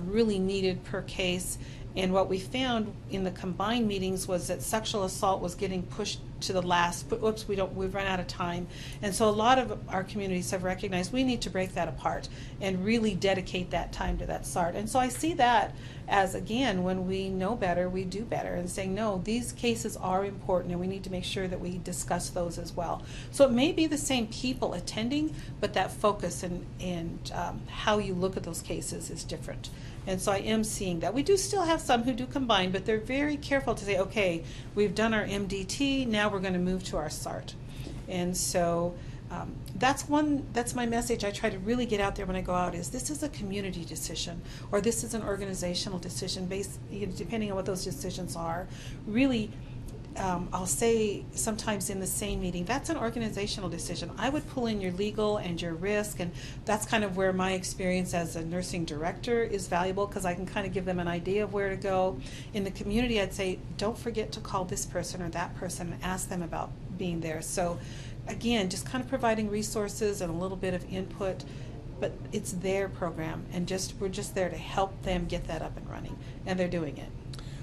really needed per case. And what we found in the combined meetings was that sexual assault was getting pushed to the last, but whoops, we've run out of time. And so a lot of our communities have recognized we need to break that apart and really dedicate that time to that SART. And so I see that as, again, when we know better, we do better, and saying, no, these cases are important and we need to make sure that we discuss those as well. So it may be the same people attending, but that focus and how you look at those cases is different. And so I am seeing that. We do still have some who do combine, but they're very careful to say, okay, we've done our MDT, now we're going to move to our SART. And so that's my message I try to really get out there when I go out, is this is a community decision, or this is an organizational decision based, depending on what those decisions are. Really, I'll say sometimes in the same meeting, that's an organizational decision. I would pull in your legal and your risk, and that's kind of where my experience as a nursing director is valuable, because I can kind of give them an idea of where to go. In the community, I'd say, don't forget to call this person or that person and ask them about being there. So again, just kind of providing resources and a little bit of input, but it's their program, and we're just there to help them get that up and running, and they're doing it.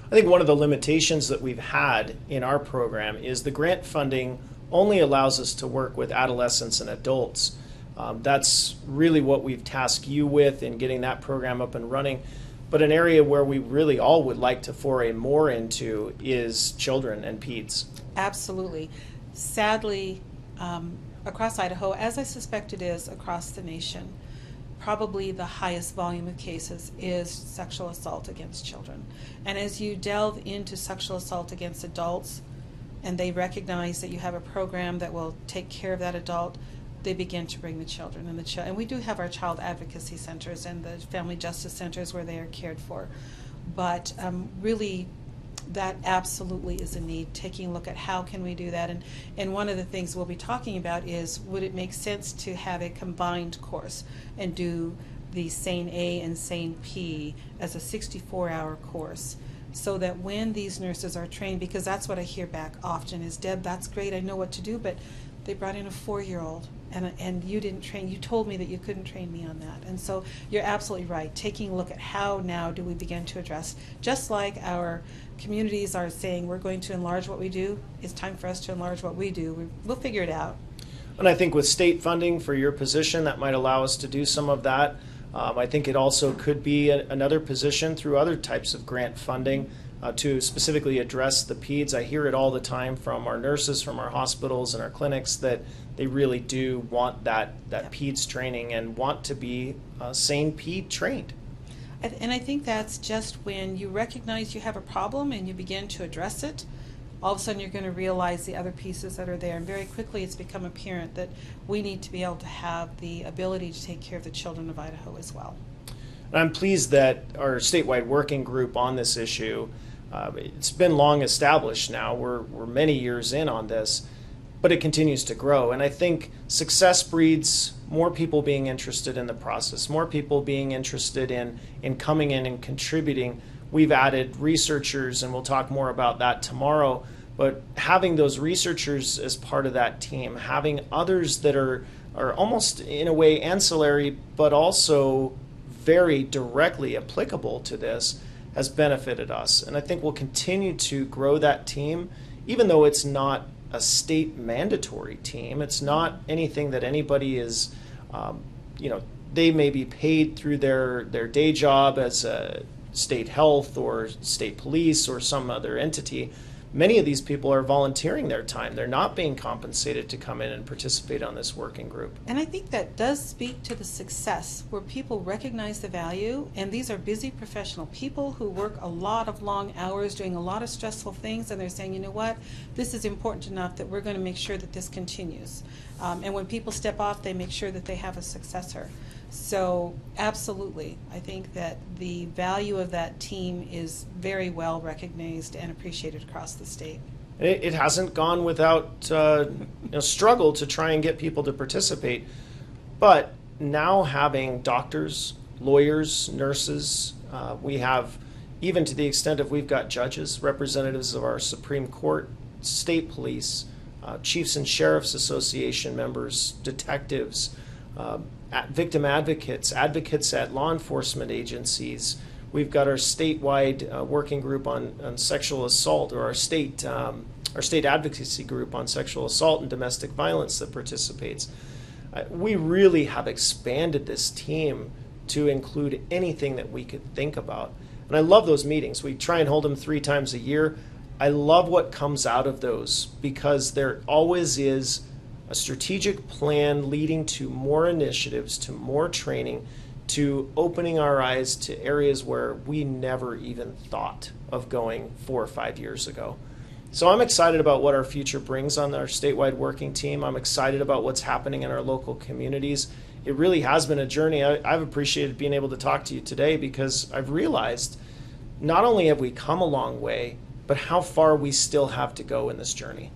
I think one of the limitations that we've had in our program is the grant funding only allows us to work with adolescents and adults. That's really what we've tasked you with in getting that program up and running. But an area where we really all would like to foray more into is children and peds. Absolutely. Sadly, across Idaho, as I suspect it is across the nation, probably the highest volume of cases is sexual assault against children. And as you delve into sexual assault against adults, and they recognize that you have a program that will take care of that adult, they begin to bring the children and and we do have our child advocacy centers and the family justice centers where they are cared for. But really, that absolutely is a need, taking a look at how can we do that. And one of the things we'll be talking about is, would it make sense to have a combined course and do the SANE A and SANE P as a 64-hour course, so that when these nurses are trained, because that's what I hear back often is, Deb, that's great, I know what to do, but they brought in a 4-year-old and you didn't train, you told me that you couldn't train me on that. And so you're absolutely right, taking a look at how now do we begin to address, just like our communities are saying we're going to enlarge what we do, it's time for us to enlarge what we do. We'll figure it out. And I think with state funding for your position, that might allow us to do some of that. I think it also could be another position through other types of grant funding. to specifically address the peds. I hear it all the time from our nurses, from our hospitals and our clinics, that they really do want that peds training and want to be sane ped trained. And I think that's just when you recognize you have a problem and you begin to address it, all of a sudden you're going to realize the other pieces that are there. And very quickly it's become apparent that we need to be able to have the ability to take care of the children of Idaho as well. And I'm pleased that our statewide working group on this issue, it's been long established now. We're many years in on this, but it continues to grow. And I think success breeds more people being interested in the process, more people being interested in coming in and contributing. We've added researchers, and we'll talk more about that tomorrow, but having those researchers as part of that team, having others that are almost in a way ancillary, but also very directly applicable to this, has benefited us. And I think we'll continue to grow that team, even though it's not a state mandatory team. It's not anything that anybody is, they may be paid through their day job as a state health or state police or some other entity. Many of these people are volunteering their time. They're not being compensated to come in and participate on this working group. And I think that does speak to the success where people recognize the value, and these are busy professional people who work a lot of long hours doing a lot of stressful things, and they're saying, you know what, this is important enough that we're going to make sure that this continues. And when people step off, they make sure that they have a successor. So absolutely, I think that the value of that team is very well recognized and appreciated across the state. It hasn't gone without struggle to try and get people to participate. But now having doctors, lawyers, nurses, we have, even to the extent of we've got judges, representatives of our Supreme Court, state police, Chiefs and Sheriffs Association members, detectives, victim advocates, advocates at law enforcement agencies. We've got our statewide working group on sexual assault, or our state advocacy group on sexual assault and domestic violence that participates. We really have expanded this team to include anything that we could think about. And I love those meetings. We try and hold them 3 times a year. I love what comes out of those, because there always is a strategic plan leading to more initiatives, to more training, to opening our eyes to areas where we never even thought of going 4 or 5 years ago. So I'm excited about what our future brings on our statewide working team. I'm excited about what's happening in our local communities. It really has been a journey. I've appreciated being able to talk to you today, because I've realized not only have we come a long way, but how far we still have to go in this journey.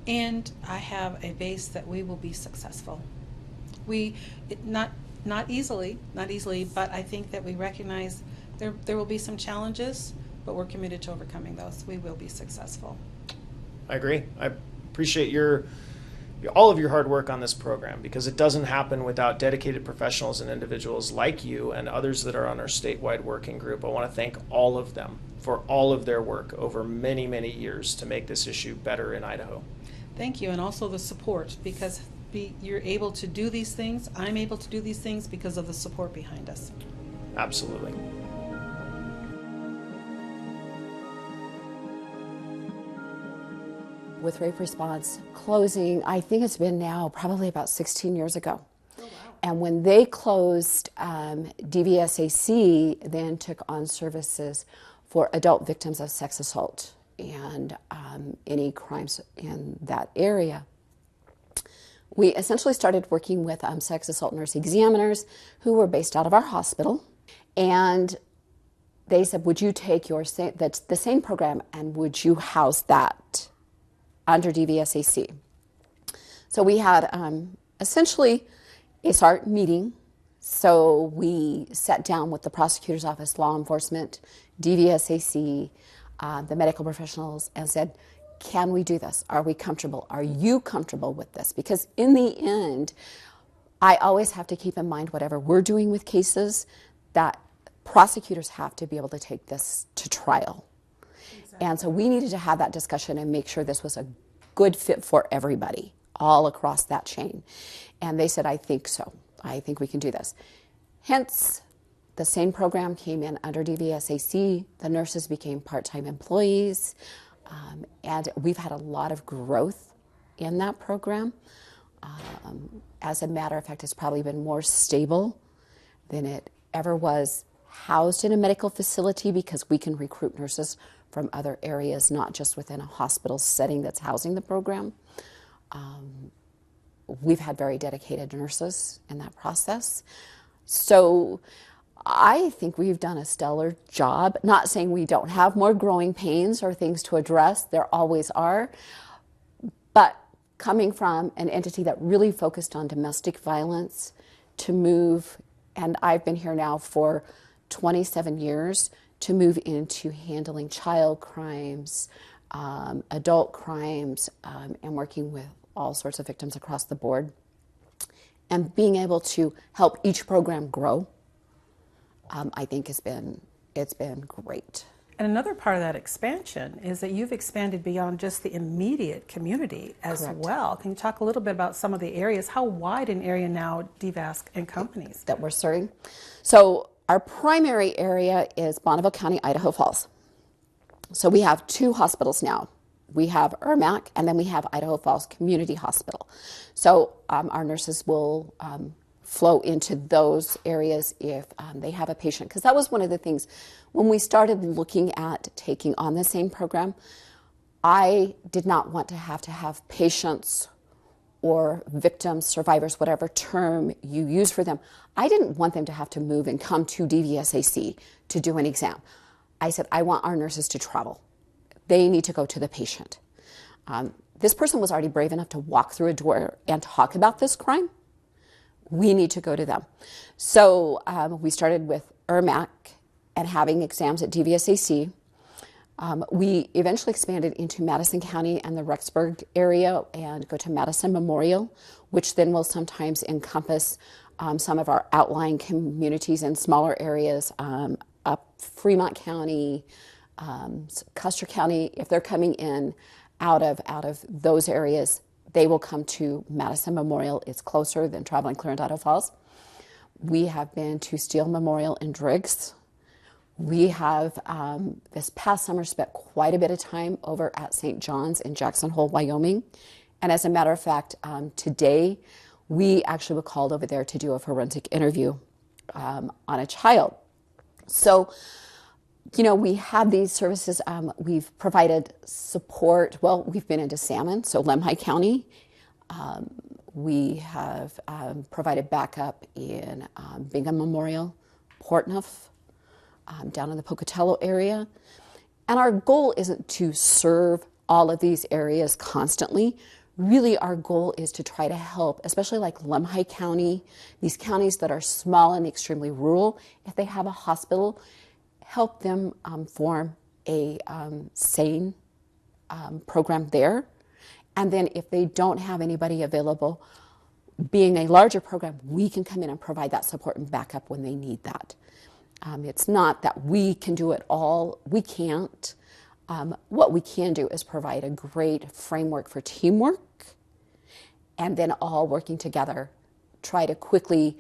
And I have a base that we will be successful. Not easily, but I think that we recognize there will be some challenges, but we're committed to overcoming those. We will be successful. I agree. I appreciate all of your hard work on this program, because it doesn't happen without dedicated professionals and individuals like you and others that are on our statewide working group. I want to thank all of them for all of their work over many, many years to make this issue better in Idaho. Thank you, and also the support, because you're able to do these things. I'm able to do these things because of the support behind us. Absolutely. With rape response closing, I think it's been now probably about 16 years ago. Oh, wow. And when they closed, DVSAC then took on services for adult victims of sex assault and any crimes in that area. We essentially started working with sex assault nurse examiners who were based out of our hospital, and they said, would you take the same program and would you house that under DVSAC? So we had essentially a SART meeting. So we sat down with the prosecutor's office, law enforcement, DVSAC, the medical professionals, and said, can we do this? Are we comfortable? Are you comfortable with this? Because in the end, I always have to keep in mind whatever we're doing with cases, that prosecutors have to be able to take this to trial. Exactly. And so we needed to have that discussion and make sure this was a good fit for everybody all across that chain. And they said, I think so. I think we can do this. Hence the SANE program came in under DVSAC. The nurses became part-time employees, and we've had a lot of growth in that program. As a matter of fact, it's probably been more stable than it ever was housed in a medical facility, because we can recruit nurses from other areas, not just within a hospital setting that's housing the program. We've had very dedicated nurses in that process. So I think we've done a stellar job. Not saying we don't have more growing pains or things to address, there always are, but coming from an entity that really focused on domestic violence to move, and I've been here now for 27 years, to move into handling child crimes, adult crimes, and working with all sorts of victims across the board, and being able to help each program grow, I think it's been great. And another part of that expansion is that you've expanded beyond just the immediate community as Correct. well. Can you talk a little bit about some of the areas? How wide an area now DVASC encompasses? That we're serving. So our primary area is Bonneville County, Idaho Falls. So we have 2 hospitals now. We have ERMAC, and then we have Idaho Falls Community Hospital. So our nurses will flow into those areas if they have a patient. Because that was one of the things, when we started looking at taking on the SANE program, I did not want to have patients or victims, survivors, whatever term you use for them. I didn't want them to have to move and come to DVSAC to do an exam. I said, I want our nurses to travel. They need to go to the patient. This person was already brave enough to walk through a door and talk about this crime. We need to go to them. So we started with ERMAC and having exams at DVSAC. We eventually expanded into Madison County and the Rexburg area and go to Madison Memorial, which then will sometimes encompass some of our outlying communities in smaller areas, up Fremont County, Custer County. If they're coming in out of those areas, they will come to Madison Memorial. It's closer than traveling clear into Idaho Falls. We have been to Steele Memorial in Driggs. We have, this past summer, spent quite a bit of time over at St. John's in Jackson Hole, Wyoming. And as a matter of fact, today, we actually were called over there to do a forensic interview on a child. So, you know, we have these services. We've provided support. Well, we've been into Salmon, so Lemhi County. We have provided backup in Bingham Memorial, Portneuf, down in the Pocatello area. And our goal isn't to serve all of these areas constantly. Really, our goal is to try to help, especially like Lemhi County, these counties that are small and extremely rural. If they have a hospital, help them form a SANE program there. And then if they don't have anybody available, being a larger program, we can come in and provide that support and backup when they need that. It's not that we can do it all. We can't. What we can do is provide a great framework for teamwork, and then all working together, try to quickly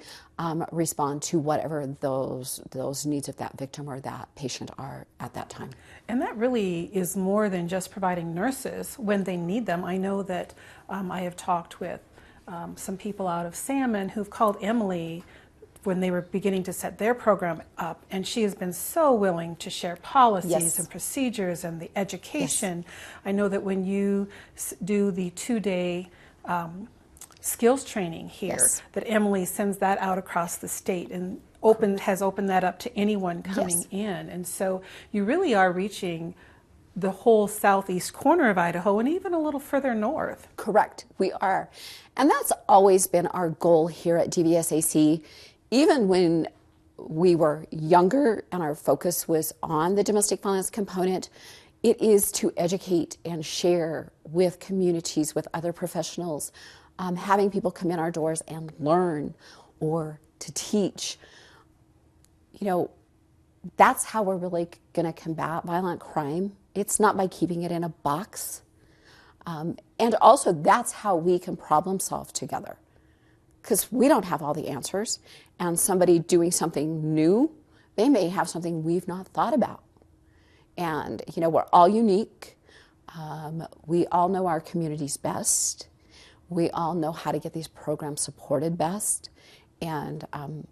respond to whatever those needs of that victim or that patient are at that time. And that really is more than just providing nurses when they need them. I know that I have talked with some people out of Salmon who've called Emily when they were beginning to set their program up, and she has been so willing to share policies Yes. and procedures and the education. Yes. I know that when you do the 2-day skills training here, Yes. that Emily sends that out across the state and has opened that up to anyone coming Yes. in. And so you really are reaching the whole southeast corner of Idaho and even a little further north. Correct, we are. And that's always been our goal here at DVSAC. Even when we were younger and our focus was on the domestic violence component, it is to educate and share with communities, with other professionals, having people come in our doors and learn or to teach. You know, that's how we're really going to combat violent crime. It's not by keeping it in a box. And also, that's how we can problem solve together. Because we don't have all the answers. And somebody doing something new they may have something we've not thought about. And, you know, we're all unique. We all know our communities best. We all know how to get these programs supported best. And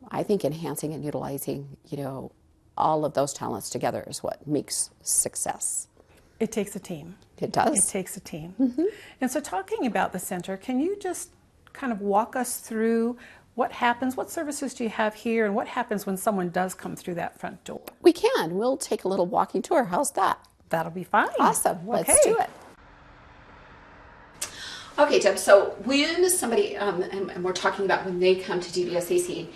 I think enhancing and utilizing, you know, all of those talents together is what makes success. It takes a team. It does. It takes a team. And so talking about the center, can you just kind of walk us through what happens, what services do you have here, and what happens when someone does come through that front door? We can. We'll take a little walking tour. How's that? That'll be fine. Awesome. Let's Okay. do it. Okay, Deb, so when somebody, and we're talking about when they come to DBSAC,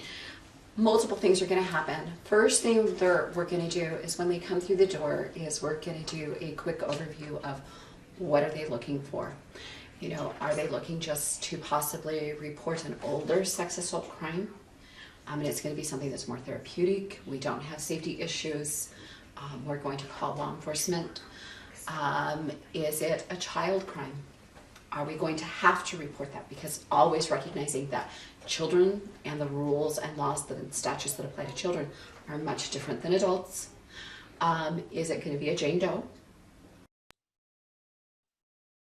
multiple things are going to happen. First thing we're going to do is when they come through the door is we're going to do a quick overview of what are they looking for. You know, are they looking just to possibly report an older sex assault crime? And it's going to be something that's more therapeutic. We don't have safety issues. We're going to call law enforcement. Is it a child crime? Are we going to have to report that? Because always recognizing that children and the rules and laws and statutes that apply to children are much different than adults. Is it going to be a Jane Doe?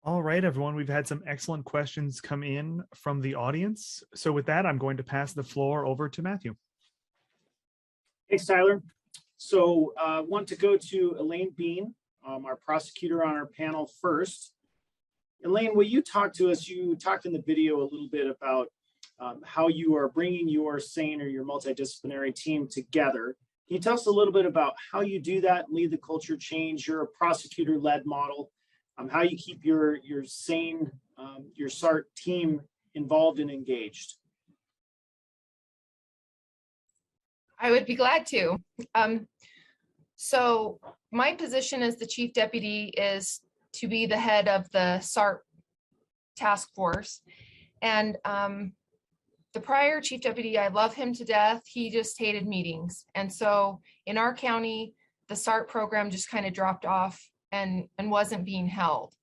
All right, everyone, we've had some excellent questions come in from the audience. So with that, I'm going to pass the floor over to Matthew. Thanks, Tyler. So I want to go to Elaine Bean, our prosecutor on our panel first. Elaine, will you talk to us? You talked in the video a little bit about how you are bringing your SANE or your multidisciplinary team together. Can you tell us a little bit about how you do that, lead the culture change? You're a prosecutor-led model. How you keep your SANE, your SART team involved and engaged? I would be glad to. So my position as the chief deputy is to be the head of the SART task force. And the prior chief deputy, I love him to death. He just hated meetings. And so in our county, the SART program just kind of dropped off and wasn't being held.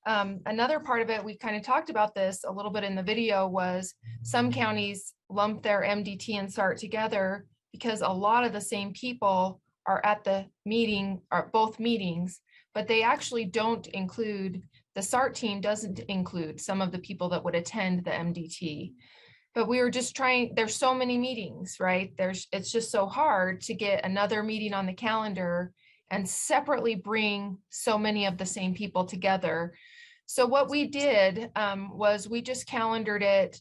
Another part of it, we kind of talked about this a little bit in the video, was some counties lump their MDT and SART together because a lot of the same people are at the meeting, or both meetings, but they actually don't include, the SART team doesn't include some of the people that would attend the MDT. But we were just trying, there's so many meetings, right? It's just so hard to get another meeting on the calendar and separately bring so many of the same people together. So what we did was we just calendared it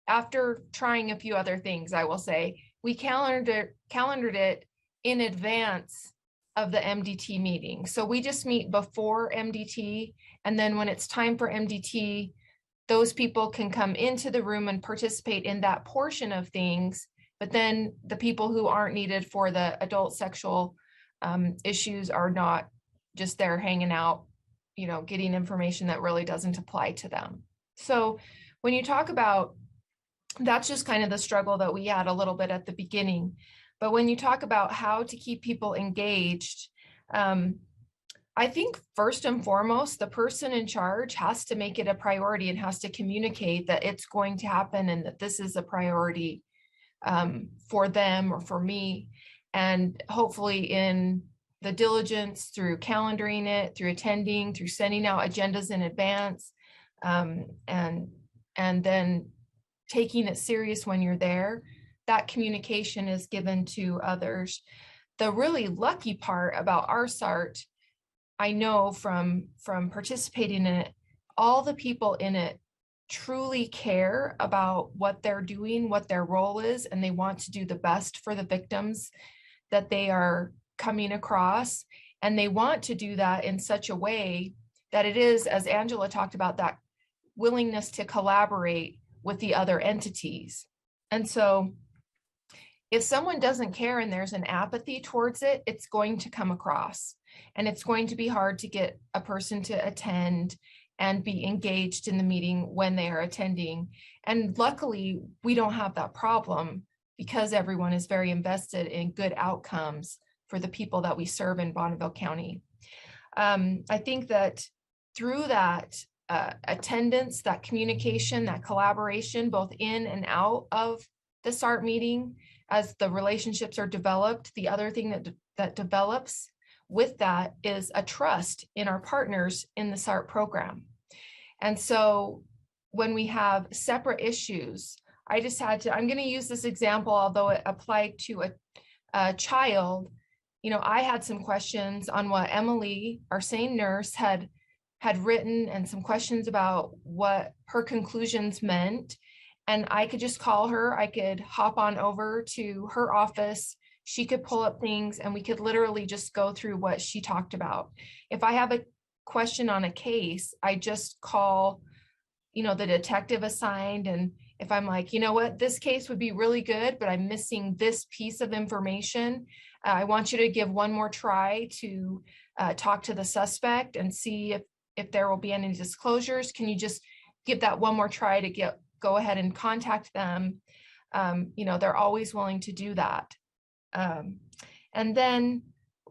after trying a few other things, I will say. We calendared it in advance of the MDT meeting. So we just meet before MDT, and then when it's time for MDT, those people can come into the room and participate in that portion of things. But then the people who aren't needed for the adult sexual issues are not just there hanging out, you know, getting information that really doesn't apply to them. So when you talk about, that's just kind of the struggle that we had a little bit at the beginning. But when you talk about how to keep people engaged, I think first and foremost, the person in charge has to make it a priority and has to communicate that it's going to happen and that this is a priority for them or for me. And hopefully in the diligence through calendaring it, through attending, through sending out agendas in advance, and then taking it serious when you're there, that communication is given to others. The really lucky part about our SART, I know from participating in it, all the people in it truly care about what they're doing, what their role is, and they want to do the best for the victims that they are coming across. And they want to do that in such a way that it is, as Angela talked about, that willingness to collaborate with the other entities. And so if someone doesn't care and there's an apathy towards it, it's going to come across. And it's going to be hard to get a person to attend and be engaged in the meeting when they are attending. And luckily, we don't have that problem because everyone is very invested in good outcomes for the people that we serve in Bonneville County. I think that through that attendance, that communication, that collaboration, both in and out of the SART meeting, as the relationships are developed, the other thing that develops with that is a trust in our partners in the SART program. And so when we have separate issues, I just had to, I'm going to use this example, although it applied to a child. You know, I had some questions on what Emily, our SANE nurse, had written, and some questions about what her conclusions meant. And I could just call her, I could hop on over to her office, she could pull up things, and we could literally just go through what she talked about. If I have a question on a case, I just call, you know, the detective assigned, and if I'm like, you know what, this case would be really good, but I'm missing this piece of information, I want you to give one more try to talk to the suspect and see if there will be any disclosures. Can you just give that one more try to go ahead and contact them? You know, they're always willing to do that. And then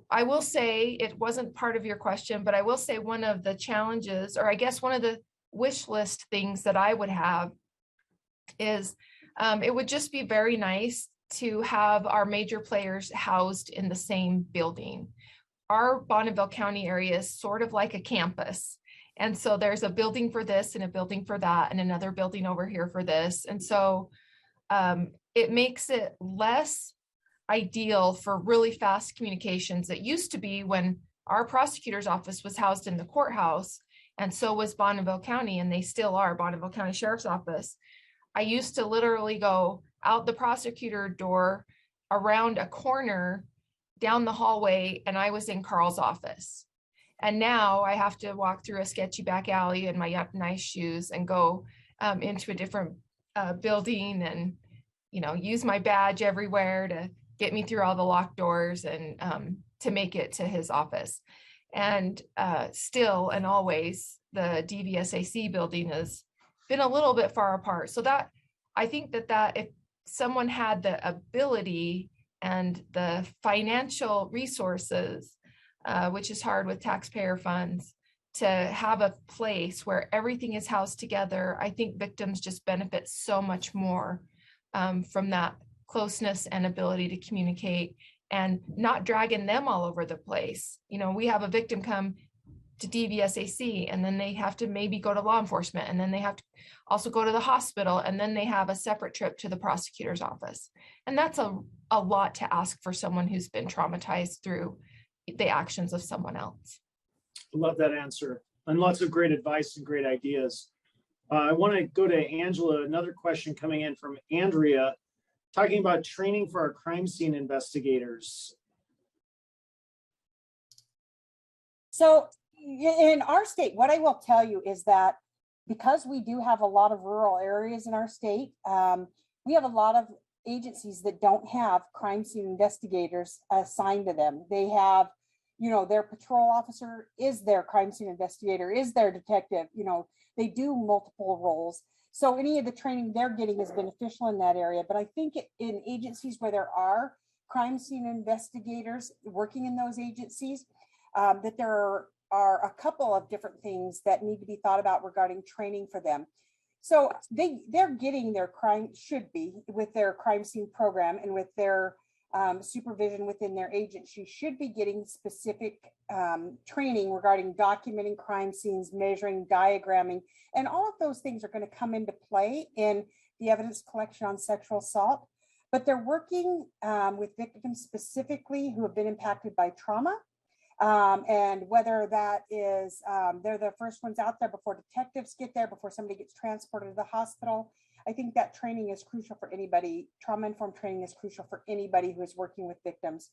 I will say, it wasn't part of your question, but I will say one of the challenges, or I guess one of the wish list things that I would have is it would just be very nice to have our major players housed in the same building. Our Bonneville County area is sort of like a campus. And so there's a building for this and a building for that and another building over here for this. And so it makes it less ideal for really fast communications. It used to be when our prosecutor's office was housed in the courthouse, and so was Bonneville County, and they still are, Bonneville County Sheriff's Office. I used to literally go out the prosecutor door, around a corner, down the hallway, and I was in Carl's office. And now I have to walk through a sketchy back alley in my nice shoes and go into a different building, and, you know, use my badge everywhere to get me through all the locked doors and to make it to his office. And still and always, the DVSAC building has been a little bit far apart. So that, I think that if someone had the ability and the financial resources, which is hard with taxpayer funds, to have a place where everything is housed together, I think victims just benefit so much more from that closeness and ability to communicate, and not dragging them all over the place. You know, we have a victim come to DVSAC, and then they have to maybe go to law enforcement, and then they have to also go to the hospital, and then they have a separate trip to the prosecutor's office. And that's a lot to ask for someone who's been traumatized through the actions of someone else. I love that answer, and lots of great advice and great ideas. I want to go to Angela, another question coming in from Andrea, talking about training for our crime scene investigators. So in our state, what I will tell you is that because we do have a lot of rural areas in our state, we have a lot of agencies that don't have crime scene investigators assigned to them. They have, you know, their patrol officer is their crime scene investigator, is their detective, you know, they do multiple roles. So any of the training they're getting is beneficial in that area. But I think in agencies where there are crime scene investigators working in those agencies, that there are a couple of different things that need to be thought about regarding training for them. So they're getting their should be with their crime scene program and with their supervision within their agency, should be getting specific training regarding documenting crime scenes, measuring, diagramming, and all of those things are going to come into play in the evidence collection on sexual assault. But they're working with victims specifically who have been impacted by trauma. And whether that is, they're the first ones out there before detectives get there, before somebody gets transported to the hospital. I think that training is crucial for anybody. Trauma-informed training is crucial for anybody who is working with victims.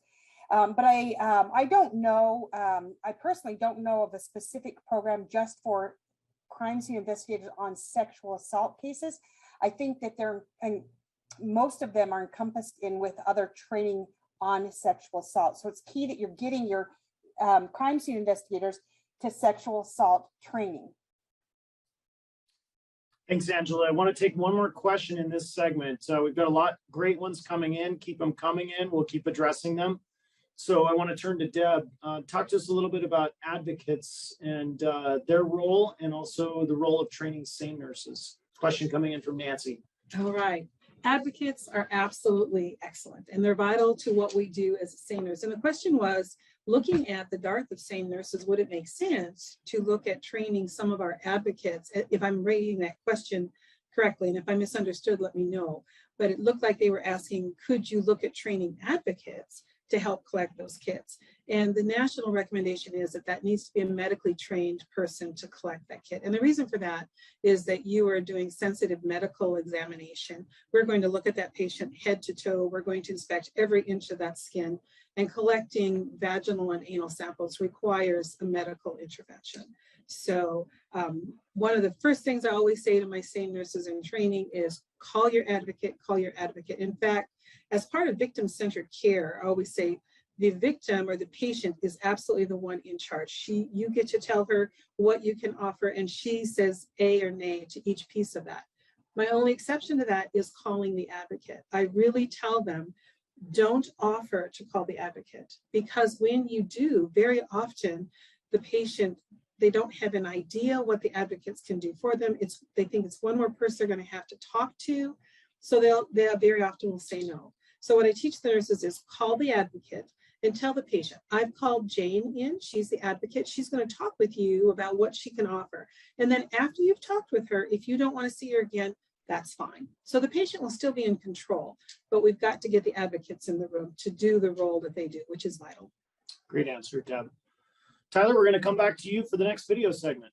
But I don't know, I personally don't know of a specific program just for crime scene investigators on sexual assault cases. I think that and most of them are encompassed in with other training on sexual assault. So it's key that you're getting your crime scene investigators to sexual assault training. Thanks, Angela. I want to take one more question in this segment. We've got a lot great ones coming in. Keep them coming in. We'll keep addressing them. So I want to turn to Deb. Talk to us a little bit about advocates and their role, and also the role of training SANE nurses. Question coming in from Nancy. All right. Advocates are absolutely excellent, and they're vital to what we do as a SANE nurse. And the question was, looking at the dearth of SANE nurses, would it make sense to look at training some of our advocates? If I'm reading that question correctly, and if I misunderstood, let me know. But it looked like they were asking, could you look at training advocates to help collect those kits? And the national recommendation is that that needs to be a medically trained person to collect that kit. And the reason for that is that you are doing sensitive medical examination. We're going to look at that patient head to toe. We're going to inspect every inch of that skin, and collecting vaginal and anal samples requires a medical intervention. So one of the first things I always say to my SANE nurses in training is call your advocate, call your advocate. In fact, as part of victim-centered care, I always say the victim or the patient is absolutely the one in charge. You get to tell her what you can offer, and she says A or nay to each piece of that. My only exception to that is calling the advocate. I really tell them, don't offer to call the advocate, because when you do, very often the patient, they don't have an idea what the advocates can do for them. They think it's one more person they're going to have to talk to. So they'll very often will say no. So what I teach the nurses is call the advocate and tell the patient, I've called Jane in, she's the advocate. She's going to talk with you about what she can offer. And then after you've talked with her, if you don't want to see her again, that's fine. So the patient will still be in control, but we've got to get the advocates in the room to do the role that they do, which is vital. Great answer, Deb. Tyler, we're going to come back to you for the next video segment.